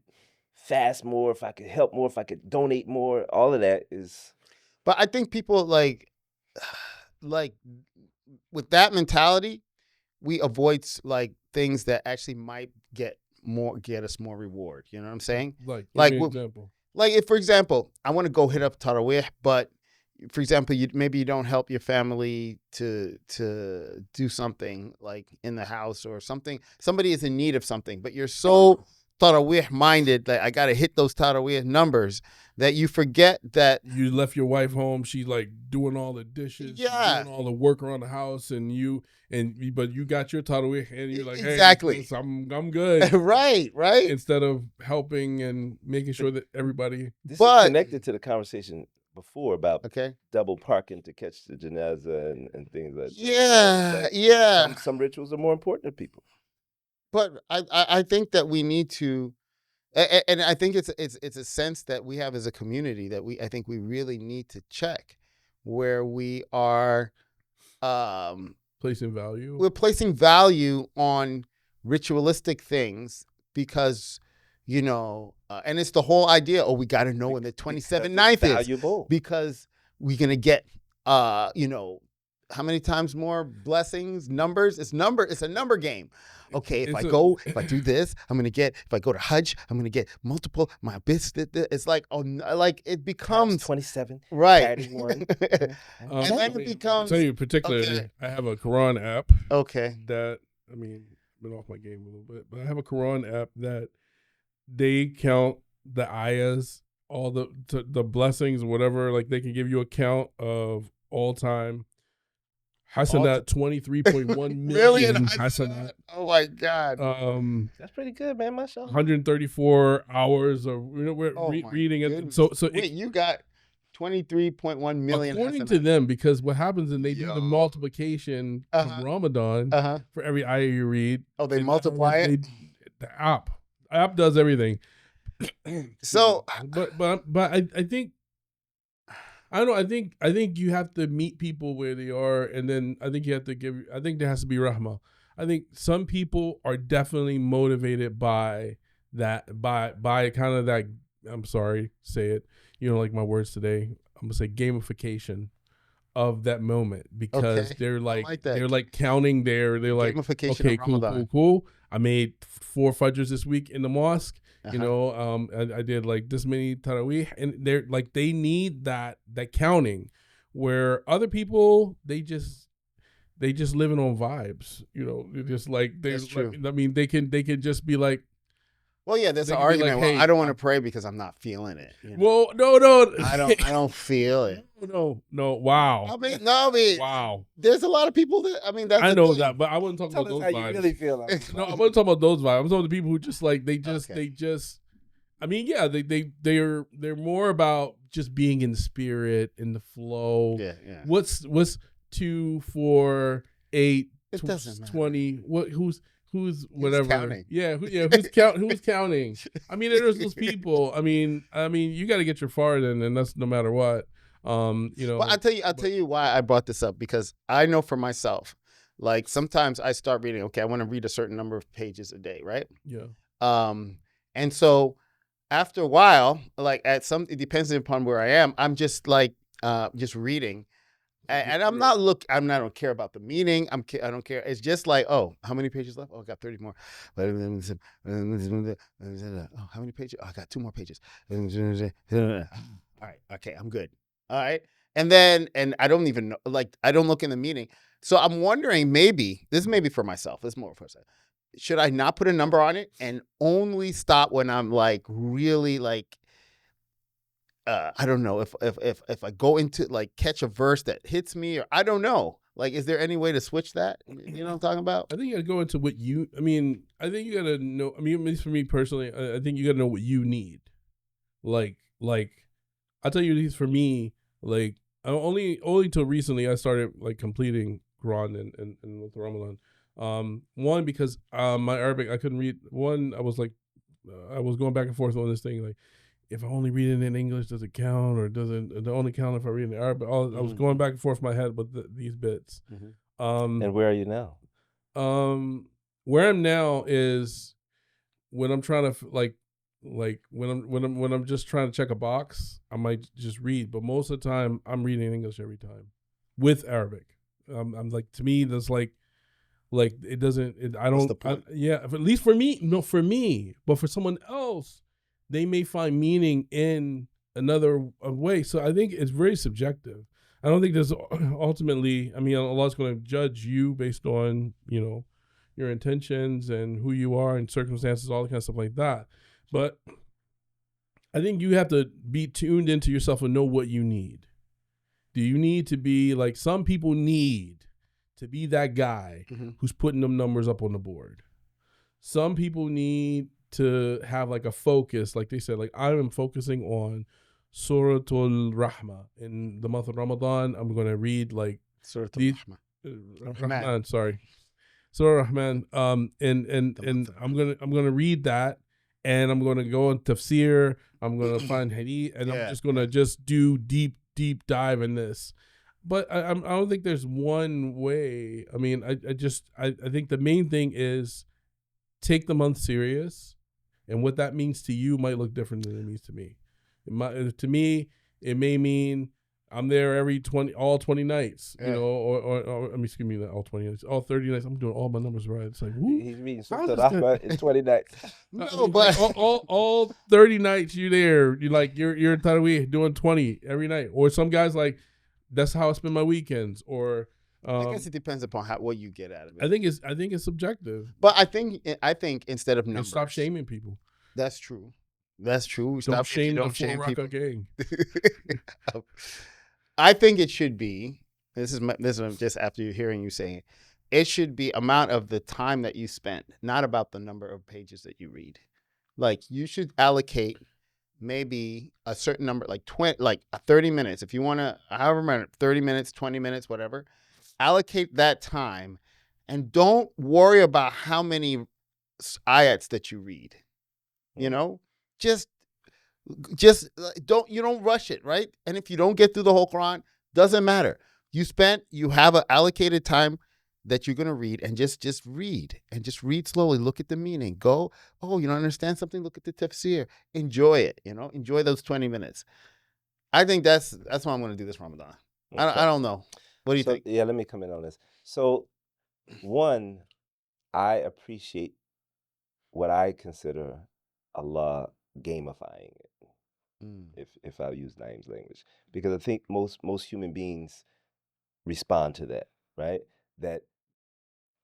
fast more, if I could help more, if I could donate more, all of that is. But I think people like with that mentality, we avoid like things that actually might get us more reward. You know what I'm saying? Like Like, give me an with- example. Like if, for example, I want to go hit up Tarawih, but for example, maybe you don't help your family to do something like in the house or something. Somebody is in need of something, but you're so Tarawih minded that I got to hit those Tarawih numbers that you forget that. You left your wife home. She's like doing all the dishes, Yeah. doing all the work around the house, but you got your tarawih, and you're like, hey, Exactly. sis, I'm good. right. Instead of helping and making sure that everybody. This But- is connected to the conversation before about Okay. double parking to catch the janazah and things like that. Yeah. Like, Yeah. Some rituals are more important to people. But I think that we need to, and I think it's a sense that we have as a community that I think we really need to check where we are. Placing value. We're placing value on ritualistic things because, and it's the whole idea. Oh, we got to know when the 27/9 is Valuable. because we're gonna get, how many times more blessings, numbers? It's a number game. Okay, if I do this, I'm gonna get. If I go to Hajj, I'm gonna get multiple. My business. It's like, it becomes 27. right. 31. And then it becomes I'll tell you particularly, okay. I have a Quran app Okay. that, been off my game a little bit, but I have a Quran app that they count the ayahs, all the blessings, whatever. Like they can give you a count of all time. Hasanat 23.1 million hasanat. Oh my God. That's pretty good, man. Mashallah. 134 hours of we're Oh my reading it. goodness. So Wait, you got 23.1 million. according to them, because what happens is they do the Yo. multiplication Uh-huh. of Ramadan for every ayah you read. Oh, they And multiply it. The app does everything. So, but I think. I don't know. I think you have to meet people where they are, and then I think you have to I think there has to be rahmah. I think some people are definitely motivated by that, by kind of that. I'm sorry, say it. Like my words today. I'm gonna say gamification of that moment because Okay. they're like, like that. they're like counting they're like, Gamification okay, of Ramadan. cool. I made 4 fajrs this week in the mosque. Uh-huh. I did like this many tarawih, and they're like, they need that counting, where other people they just living on vibes. They're just like That's true. they can just be like, Well, yeah, there's They an can be like, argument. Well, hey, I don't want to pray because I'm not feeling it. well, no, I don't feel it. no, wow, I mean, wow. there's a lot of people that, that's I the know thing. that, but I wasn't talking Tell about us those how you vibes. really feel. No, I wasn't talking about those vibes. I'm talking about the people who just like they just. I mean, yeah, they're more about just being in the spirit, in the flow. Yeah. What's 2, 4, 8, It doesn't matter. 20? What? Who's whatever? counting? Yeah, who's counting? I mean, there's those people. I mean, you got to get your fard in, and that's no matter what. Well, I'll tell you why I brought this up, because I know for myself, like sometimes I start reading, okay, I want to read a certain number of pages a day, right? Yeah. And so after a while, like it depends upon where I am, I'm just like, just reading. And I don't care about the meaning. I don't care. It's just like, oh, how many pages left? Oh, I got 30 more. Oh, how many pages? Oh, I got 2 more pages. All right. Okay. I'm good. All right. And I don't even know, like, I don't look in the meaning. So I'm wondering, this may be for myself. It's more for myself. Should I not put a number on it and only stop when I'm like really like, I don't know if I go into like catch a verse that hits me, or I don't know. Like, is there any way to switch that? You know what I'm talking about? I think you gotta go into what you. I mean, I think you gotta know. I mean, at least for me personally, I think you gotta know what you need. Like, I'll tell you, at least for me, like, only till recently I started like completing Quran and with Ramadan. One because my Arabic I couldn't read. One I was like, I was going back and forth on this thing like, if I only read it in English, does it count or doesn't? It only count if I read it in Arabic. I was going back and forth in my head with these bits. And where are you now? Where I'm now is when I'm trying to like when I'm just trying to check a box, I might just read. But most of the time, I'm reading in English every time with Arabic. I'm like, to me, that's like it doesn't. I don't. Yeah, at least for me, no, for me, but for someone else, they may find meaning in another way. So I think it's very subjective. I don't think there's ultimately, I mean, Allah's going to judge you based on, you know, your intentions and who you are and circumstances, all that kind of stuff like that. But I think you have to be tuned into yourself and know what you need. Do you need to be like, some people need to be that guy who's putting them numbers up on the board. Some people need to have like a focus, like they said, like I am focusing on Suratul Rahma in the month of Ramadan. I'm going to read like Suratul Rahman, sorry, Surah Rahman. And I'm gonna read that, and I'm gonna go on tafsir. I'm gonna find hadith, and I'm just gonna do deep dive in this. But I don't think there's one way. I mean, I think the main thing is take the month serious. And what that means to you might look different than it means to me. To me, it may mean I'm there all 20 nights, you know, or excuse me, not all 20 nights, all 30 nights. I'm doing all my numbers right. It's like, he's reading Surah Rahman in 20 nights. No, but all 30 nights you're there. You're in Tarawih doing 20 every night. Or some guys like, that's how I spend my weekends. Or I guess it depends upon what you get out of it. I think it's subjective. But I think instead of numbers, stop shaming people. That's true. Don't shame people. Gang. I think it should be. This is just after hearing you saying it. It should be amount of the time that you spend, not about the number of pages that you read. Like you should allocate maybe a certain number, like 30 minutes. If you want to, however many, 30 minutes, 20 minutes, whatever. Allocate that time, and don't worry about how many ayats that you read. You know, just don't rush it, right? And if you don't get through the whole Quran, doesn't matter. You have an allocated time that you're gonna read, and just read slowly. Look at the meaning. You don't understand something? Look at the tafsir. Enjoy it. You know, enjoy those 20 minutes. I think that's what I'm gonna do this Ramadan. Okay. I don't know. What do you think? Yeah, let me come in on this. So, one, I appreciate what I consider Allah gamifying it, if I use Naeem's language, because I think most human beings respond to that, right? That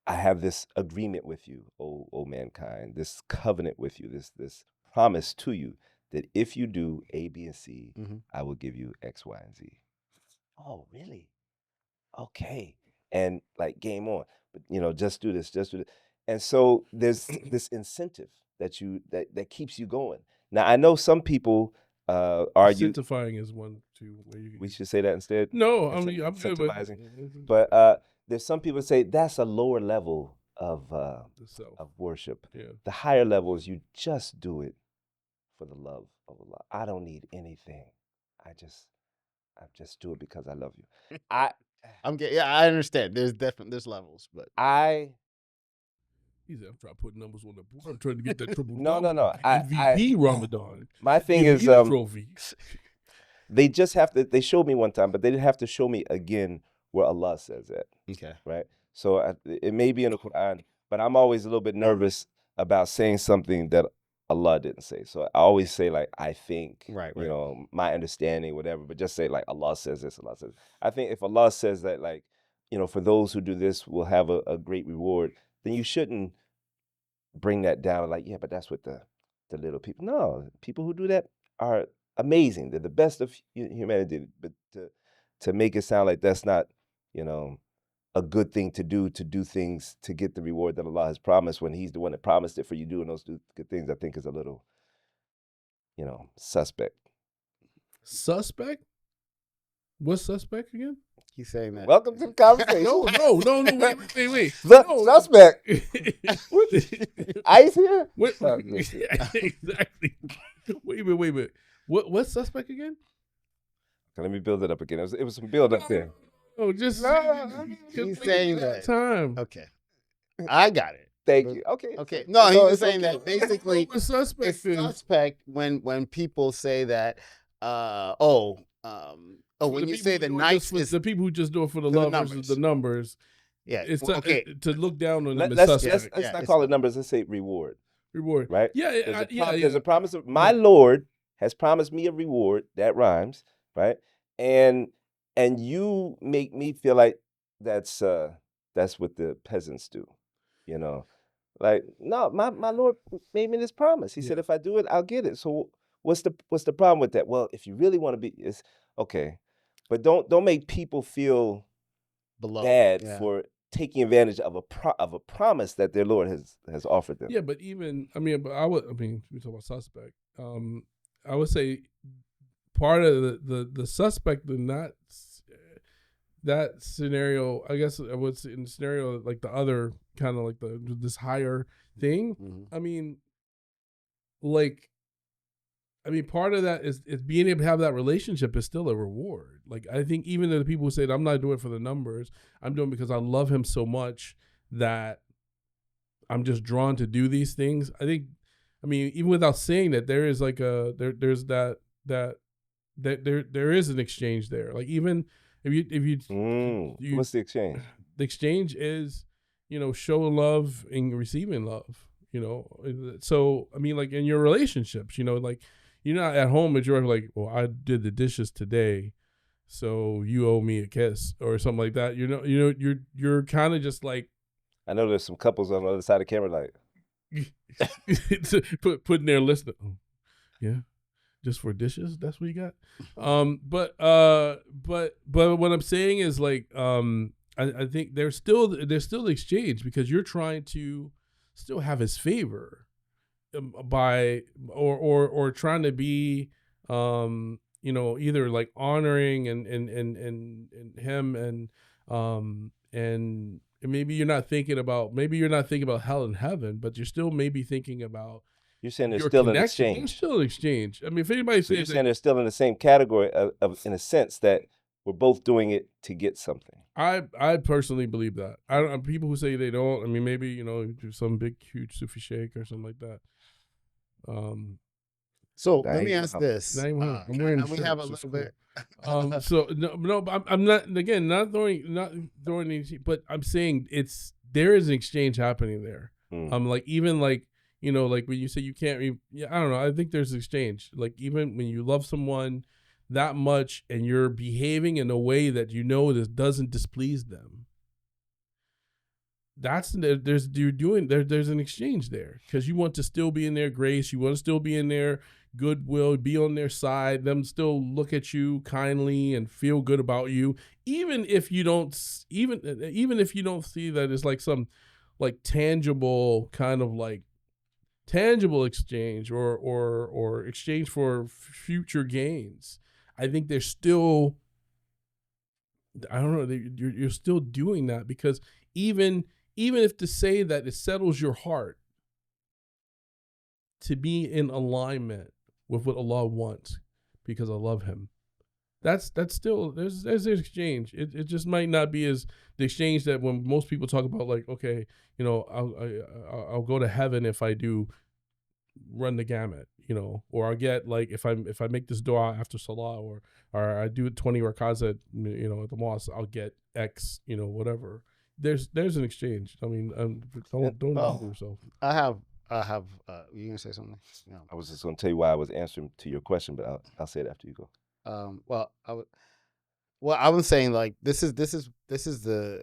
I have this agreement with you, O mankind, this covenant with you, this promise to you that if you do A, B, and C, I will give you X, Y, and Z. Oh, really? Okay. And like game on. But just do this. And so there's this incentive that keeps you going. Now I know some people argue incentivizing is one too. We should say that instead. No, I mean I'm good. But there's some people say that's a lower level of worship. Yeah. The higher level is you just do it for the love of Allah. I don't need anything. I just do it because I love you. I understand. There's levels, but He's I'm trying to put numbers on the board. I'm trying to get that triple. No. MVP Ramadan. My thing is trophy. They just have to. They showed me one time, but they didn't have to show me again where Allah says that. Okay. Right. So it may be in the Quran, but I'm always a little bit nervous about saying something that Allah didn't say. So I always say like I think, right. My understanding, whatever. But just say like Allah says this. Allah says. I think if Allah says that like, for those who do this will have a great reward, then you shouldn't bring that down like, yeah, but that's what the little people. No, people who do that are amazing. They're the best of humanity. But to make it sound like that's not, a good thing to do things to get the reward that Allah has promised when He's the one that promised it for you doing those good things, I think is a little, suspect. Suspect? What's suspect again? He's saying that. Welcome to the conversation. No, wait. The No, suspect. Ice here? What? Oh, Exactly. Wait a minute. What's suspect again? Let me build it up again. It was some build up there. Oh, just He's saying that. time. Okay. I got it. Thank you. Okay. Okay. No, he So was it's saying okay. that basically What's suspect it's is suspect when people say that when you say the nice is the people who just do it for the for the love numbers. versus the numbers. yeah. It's well, okay. to look down on them is Let's suspect. Yeah, not it's- call it numbers. Let's say reward. Reward. Right? Yeah, There's a promise of my Lord has promised me a reward that rhymes, right? And you make me feel like that's what the peasants do, Like, no, my Lord made me this promise. He said if I do it, I'll get it. So what's the problem with that? Well, if you really want to be, it's okay, but don't make people feel Below. bad Yeah. for taking advantage of a promise that their Lord has offered them. Yeah, but even we talk about suspect. I would say part of the suspect in that scenario, I guess I would say in the scenario like the other kind of like this higher thing. Mhm. Part of that is being able to have that relationship is still a reward. Like I think even the people who say I'm not doing it for the numbers, I'm doing it because I love Him so much that I'm just drawn to do these things. I think, even without saying that, there is like there's that there is an exchange there. Like even if you What's the exchange? the exchange is, show love and receiving love. So like in your relationships, like you're not at home and you're like, well, I did the dishes today, so you owe me a kiss or something like that. You're kind of just like. I know there's some couples on the other side of the camera like. putting their list. Oh, yeah, just for dishes. That's what you got. But what I'm saying is like, I think there's still the exchange because you're trying to still have His favor by or trying to be either like honoring and Him and maybe you're not thinking about hell and heaven, but you're still maybe thinking about. You're saying there's your still an connection. exchange. There's still an exchange. If anybody So you're says saying they're still in the same category of in a sense that we're both doing it to get something. I personally believe that. I don't. People who say they don't. Maybe do some big huge Sufi sheikh or something like that. So That let me ain't ask how- this. I'm wearing. and we have a shirts, it's little bit. cool. So no, but I'm not again not throwing any, but I'm saying there is an exchange happening there. Like even like like when you say you can't I don't know, I think there's exchange. Like even when you love someone that much and you're behaving in a way that this doesn't displease them, there's an exchange there because you want to still be in their grace, you want to still be in their goodwill, be on their side, them still look at you kindly and feel good about you, even if you don't see that it's like some like tangible kind of like tangible exchange or exchange for future gains. I think there's still, I don't know, you're still doing that because even if to say that it settles your heart to be in alignment with what Allah wants because I love Him, that's still there's an exchange. It just might not be as the exchange that when most people talk about like, okay, I'll go to heaven if I do run the gamut, or I'll get like if I make this dua after salah or I do 20 rakats at the mosque, I'll get X, whatever. There's an exchange. Don't do yourself. I have. You gonna say something? No. I was just going to tell you why I was answering to your question, but I'll say it after you go. I was saying like this is the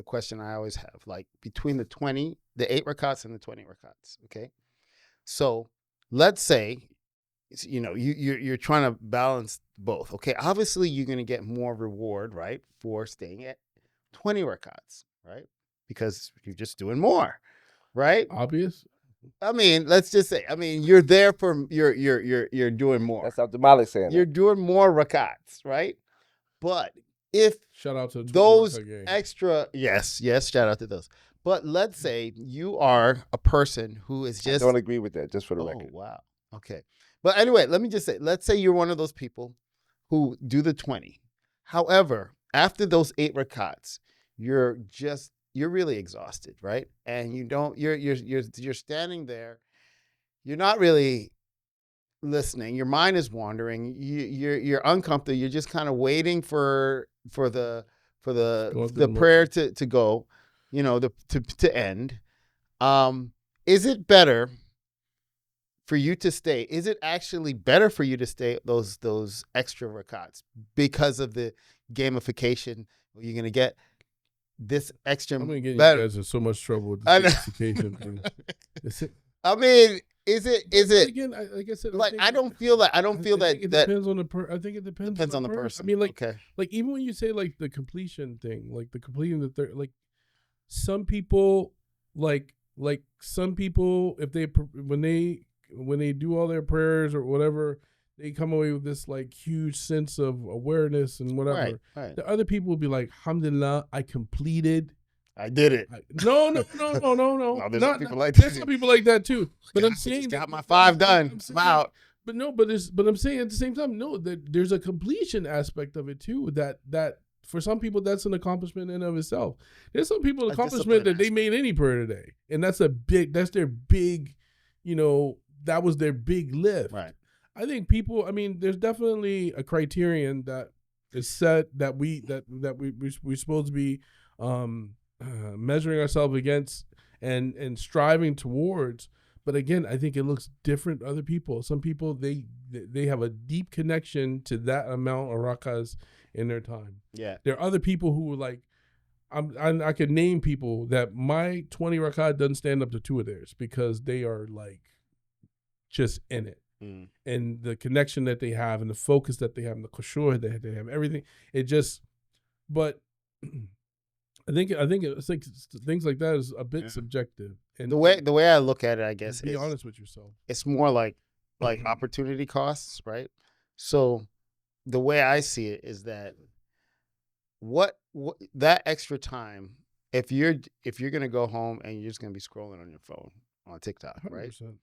question I always have, like between the 8 rakats and the 20 rakats. Okay, so let's say you're trying to balance both. Okay, obviously you're gonna get more reward, right, for staying at 20 rakats, right? Because you're just doing more, right? Obvious. I mean, let's just say, you're there for you're doing more. That's Abdul-Malik saying You're that. doing more rakats, right? But if Shout out to the those 20 gang. extra, yes, shout out to those. But let's say you are a person who is I just don't agree with that, just for the oh record. wow, okay. But anyway, let me just say, let's say you're one of those people who do the 20. However, after those 8 rakats, you're really exhausted, right? And you're standing there, you're not really listening. Your mind is wandering. You're uncomfortable. You're just kind of waiting for the Going through the prayer to go, to end. Is it better for you to stay? Is it actually better for you to stay those extra rakats because of the gamification? You're gonna get this extra. I'm gonna get you better. guys in so much trouble with I know. this gamification thing. I mean, is it again? Like I said, I don't feel that. I don't feel that. It that depends on the I think it depends on the person. I mean, like, okay. like even when you say like the completion thing, like the completing the third, like some people, like some people, if they when they do all their prayers or whatever, they come away with this like huge sense of awareness and whatever. Right. The other people will be like, "Alhamdulillah, I completed." I did it. No. No, there's some people like There's that. some people like that too. But I'm I saying just that- got my 5 done. I'm saying- I'm out. But no, but I'm saying at the same time, no, that there's a completion aspect of it too. That for some people that's an accomplishment in and of itself. There's some people A accomplishment that discipline they made any prayer today, and that's their big, that was their big lift. Right. I think people. I mean, there's definitely a criterion that is set that we're supposed to be measuring ourselves against and striving towards. But again, I think it looks different to other people. Some people they have a deep connection to that amount of rakas in their time. Yeah. There are other people who are like, I could name people that my 20 rakat doesn't stand up to 2 of theirs because they are like just in it. Mm. And the connection that they have and the focus that they have and the khushu that they have, everything. It just, but I think it's like things like that is a bit subjective. And The way I look at it, I guess, be is honest with yourself. it's more like opportunity costs, right? So the way I see it is that what that extra time, if you're gonna go home and you're just gonna be scrolling on your phone on TikTok, right? 100%.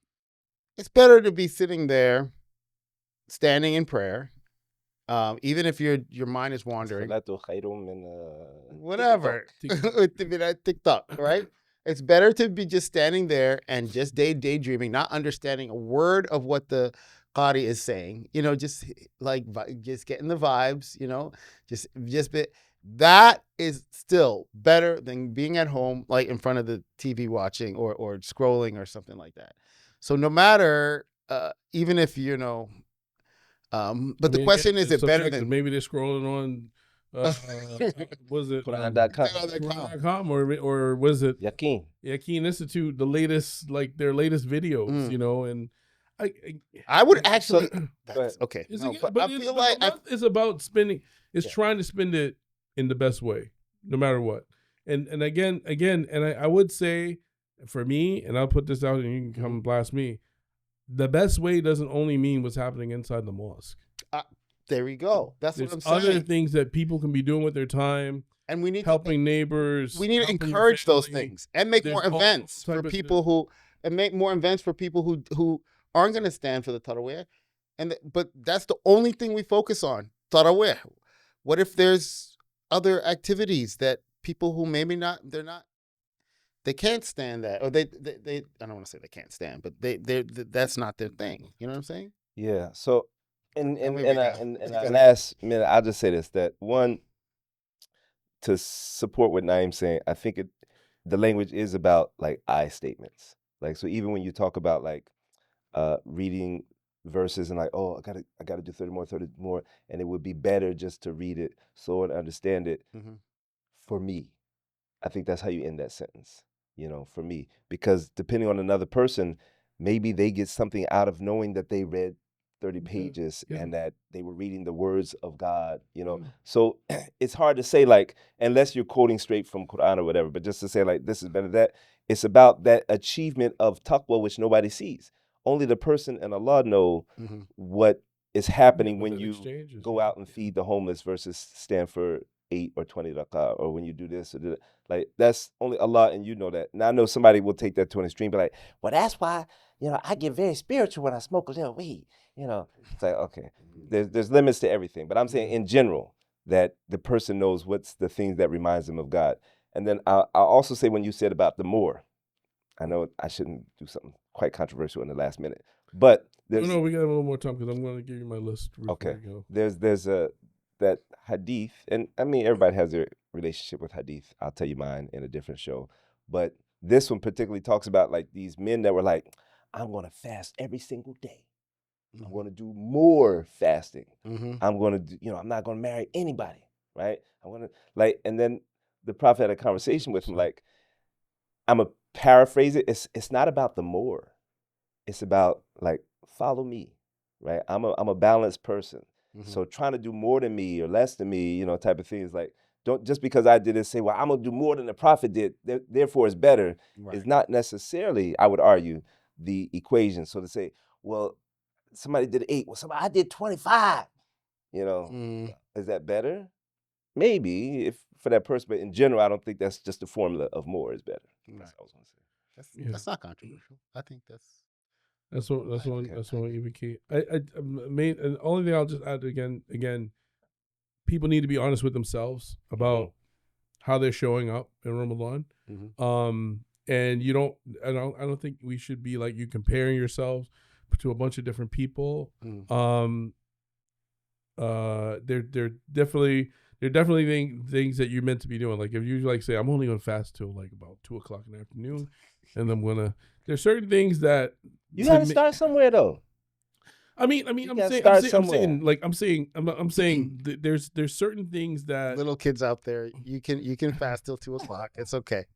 It's better to be sitting there, standing in prayer, even if your mind is wandering. Whatever. TikTok, right? It's better to be just standing there and just daydreaming, not understanding a word of what the Qari is saying. Just getting the vibes. That is still better than being at home, like in front of the TV watching or scrolling or something like that. So no matter, even if but the question is, it better than maybe they're scrolling on was it Quran.com. Quran.com or was it Yaqeen. Yaqeen Institute, the latest, like their latest videos, and I would actually But- okay. it's, No, but but I it's- feel but like the month is about spending. It's trying to spend it in the best way, no matter what. And again, and I would say for me, and I'll put this out, and you can come blast me. The best way doesn't only mean what's happening inside the mosque. there we go. That's There's what I'm other saying. things that people can be doing with their time, And we need helping neighbors. we need to helping your encourage those family. things and make There's more all events type for of- people who aren't going to stand for the tarawih. But that's the only thing we focus on, tarawih. What if there's other activities that people who maybe they can't stand that, or they I don't want to say they can't stand, but that's not their thing. You know what I'm saying? Yeah. So, in maybe in not. a last minute, I'll just say this: that one, to support what Naeem's saying, I think the language is about like I statements. Like, so even when you talk about like reading verses and like, oh, I gotta do 30 more, and it would be better just to read it so and understand it. Mhm. For me, I think that's how you end that sentence. For me, because depending on another person, maybe they get something out of knowing that they read 30 pages Yeah. and that they were reading the words of God, you know. Yeah. So it's hard to say, like, unless you're quoting straight from Quran or whatever, but just to say, like, this is better than that. It's about that achievement of taqwa, which nobody sees. Only the person and Allah know what is happening But when that you exchange is- go out and feed the homeless versus stand for 8 or 20 rakah, or when you do this or do that. Like, that's only Allah and you know that. Now, I know somebody will take that to an extreme, but like, well, that's why, you know, I get very spiritual when I smoke a little weed. You know, it's like, okay, there's limits to everything. But I'm saying in general that the person knows what's the things that reminds them of God. And then I'll also say, when you said about the more, I know I shouldn't do something quite controversial in the last minute, but there's No, we got a little more time because I'm going to give you my list. okay. We go. There's that hadith, and I mean everybody has their relationship with hadith. I'll tell you mine in a different show, but this one particularly talks about like these men that were like, I'm going to fast every single day. I'm going to do more fasting. I'm going to do, you know, I'm not going to marry anybody, right? I want to like, and then the Prophet had a conversation with him, like, I'm gonna paraphrase it. It's not about the more. It's about like, follow me, right? I'm a balanced person. So trying to do more than me or less than me, you know, type of thing is like, don't just because I did it say, well, I'm gonna do more than the Prophet did, therefore it's better. Right. Is not necessarily, I would argue, the equation. So to say, well, somebody did 8, well, I did 25. You know, is that better? Maybe if for that person, but in general, I don't think that's just the formula of more is better. That's what I was gonna say. That's not controversial. I think that's That's what even key. I made, and the only thing I'll just add again, people need to be honest with themselves about how they're showing up in Ramadan. And I don't think we should be like you comparing yourselves to a bunch of different people. They're definitely things that you're meant to be doing. Like if you like say, I'm only gonna fast till like about 2:00 in the afternoon, and I'm gonna. There's certain things that you gotta start somewhere though. I'm saying there's certain things that little kids out there. You can fast till 2:00. It's okay.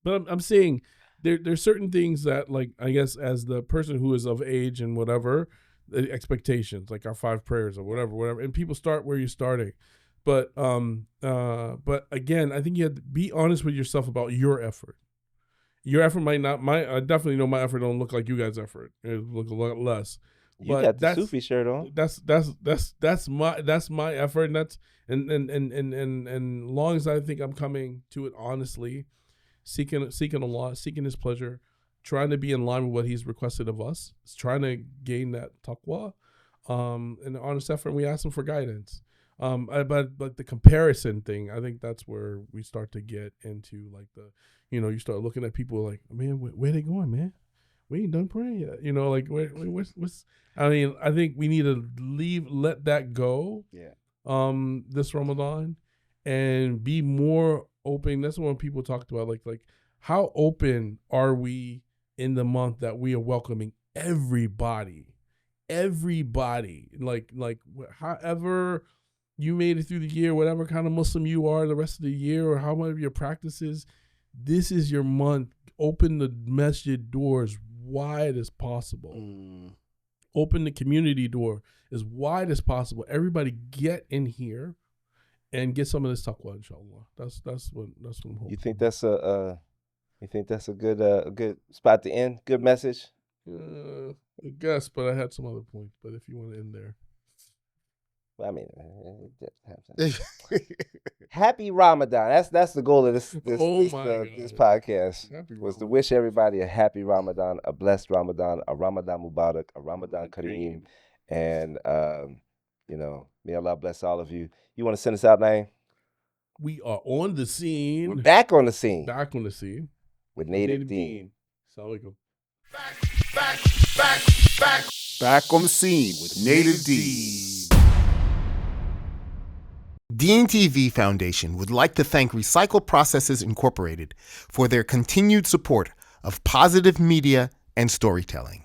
But I'm saying there's certain things that, like, I guess as the person who is of age and whatever, the expectations, like our 5 prayers or whatever, and people start where you're starting. But again, I think you have to be honest with yourself about your effort. Your effort might not. I definitely know my effort don't look like you guys' effort. It look a lot less. You got the Sufi shirt on. That's my effort, and that's and long as I think I'm coming to it honestly, seeking Allah, seeking His pleasure, trying to be in line with what He's requested of us, trying to gain that taqwa, and an honest effort. And we ask Him for guidance. But the comparison thing, I think that's where we start to get into like you start looking at people like, man, where they going, man? We ain't done praying yet. You know, like what's I mean, I think we need to let that go. Yeah. This Ramadan, and be more open. That's what people talked about. Like how open are we in the month that we are welcoming everybody? Like however you made it through the year, whatever kind of Muslim you are the rest of the year, or how much of your practices, this is your month. Open the masjid doors wide as possible. Open the community door as wide as possible. Everybody get in here and get some of this taqwa, inshallah. That's what I'm hoping. You think that's a good spot to end? Good message? I guess, but I had some other points. But if you want to end there. I mean, happy Ramadan. That's the goal of this podcast. Was to wish everybody a happy Ramadan, a blessed Ramadan, a Ramadan Mubarak, a Ramadan Kareem, and may Allah bless all of you. You want to send us out, Naeem? We are on the scene. We're back on the scene. With Native Deen. Assalamu alaikum. Back on the scene with Native Deen. Deen TV Foundation would like to thank Recycle Processes Incorporated for their continued support of positive media and storytelling.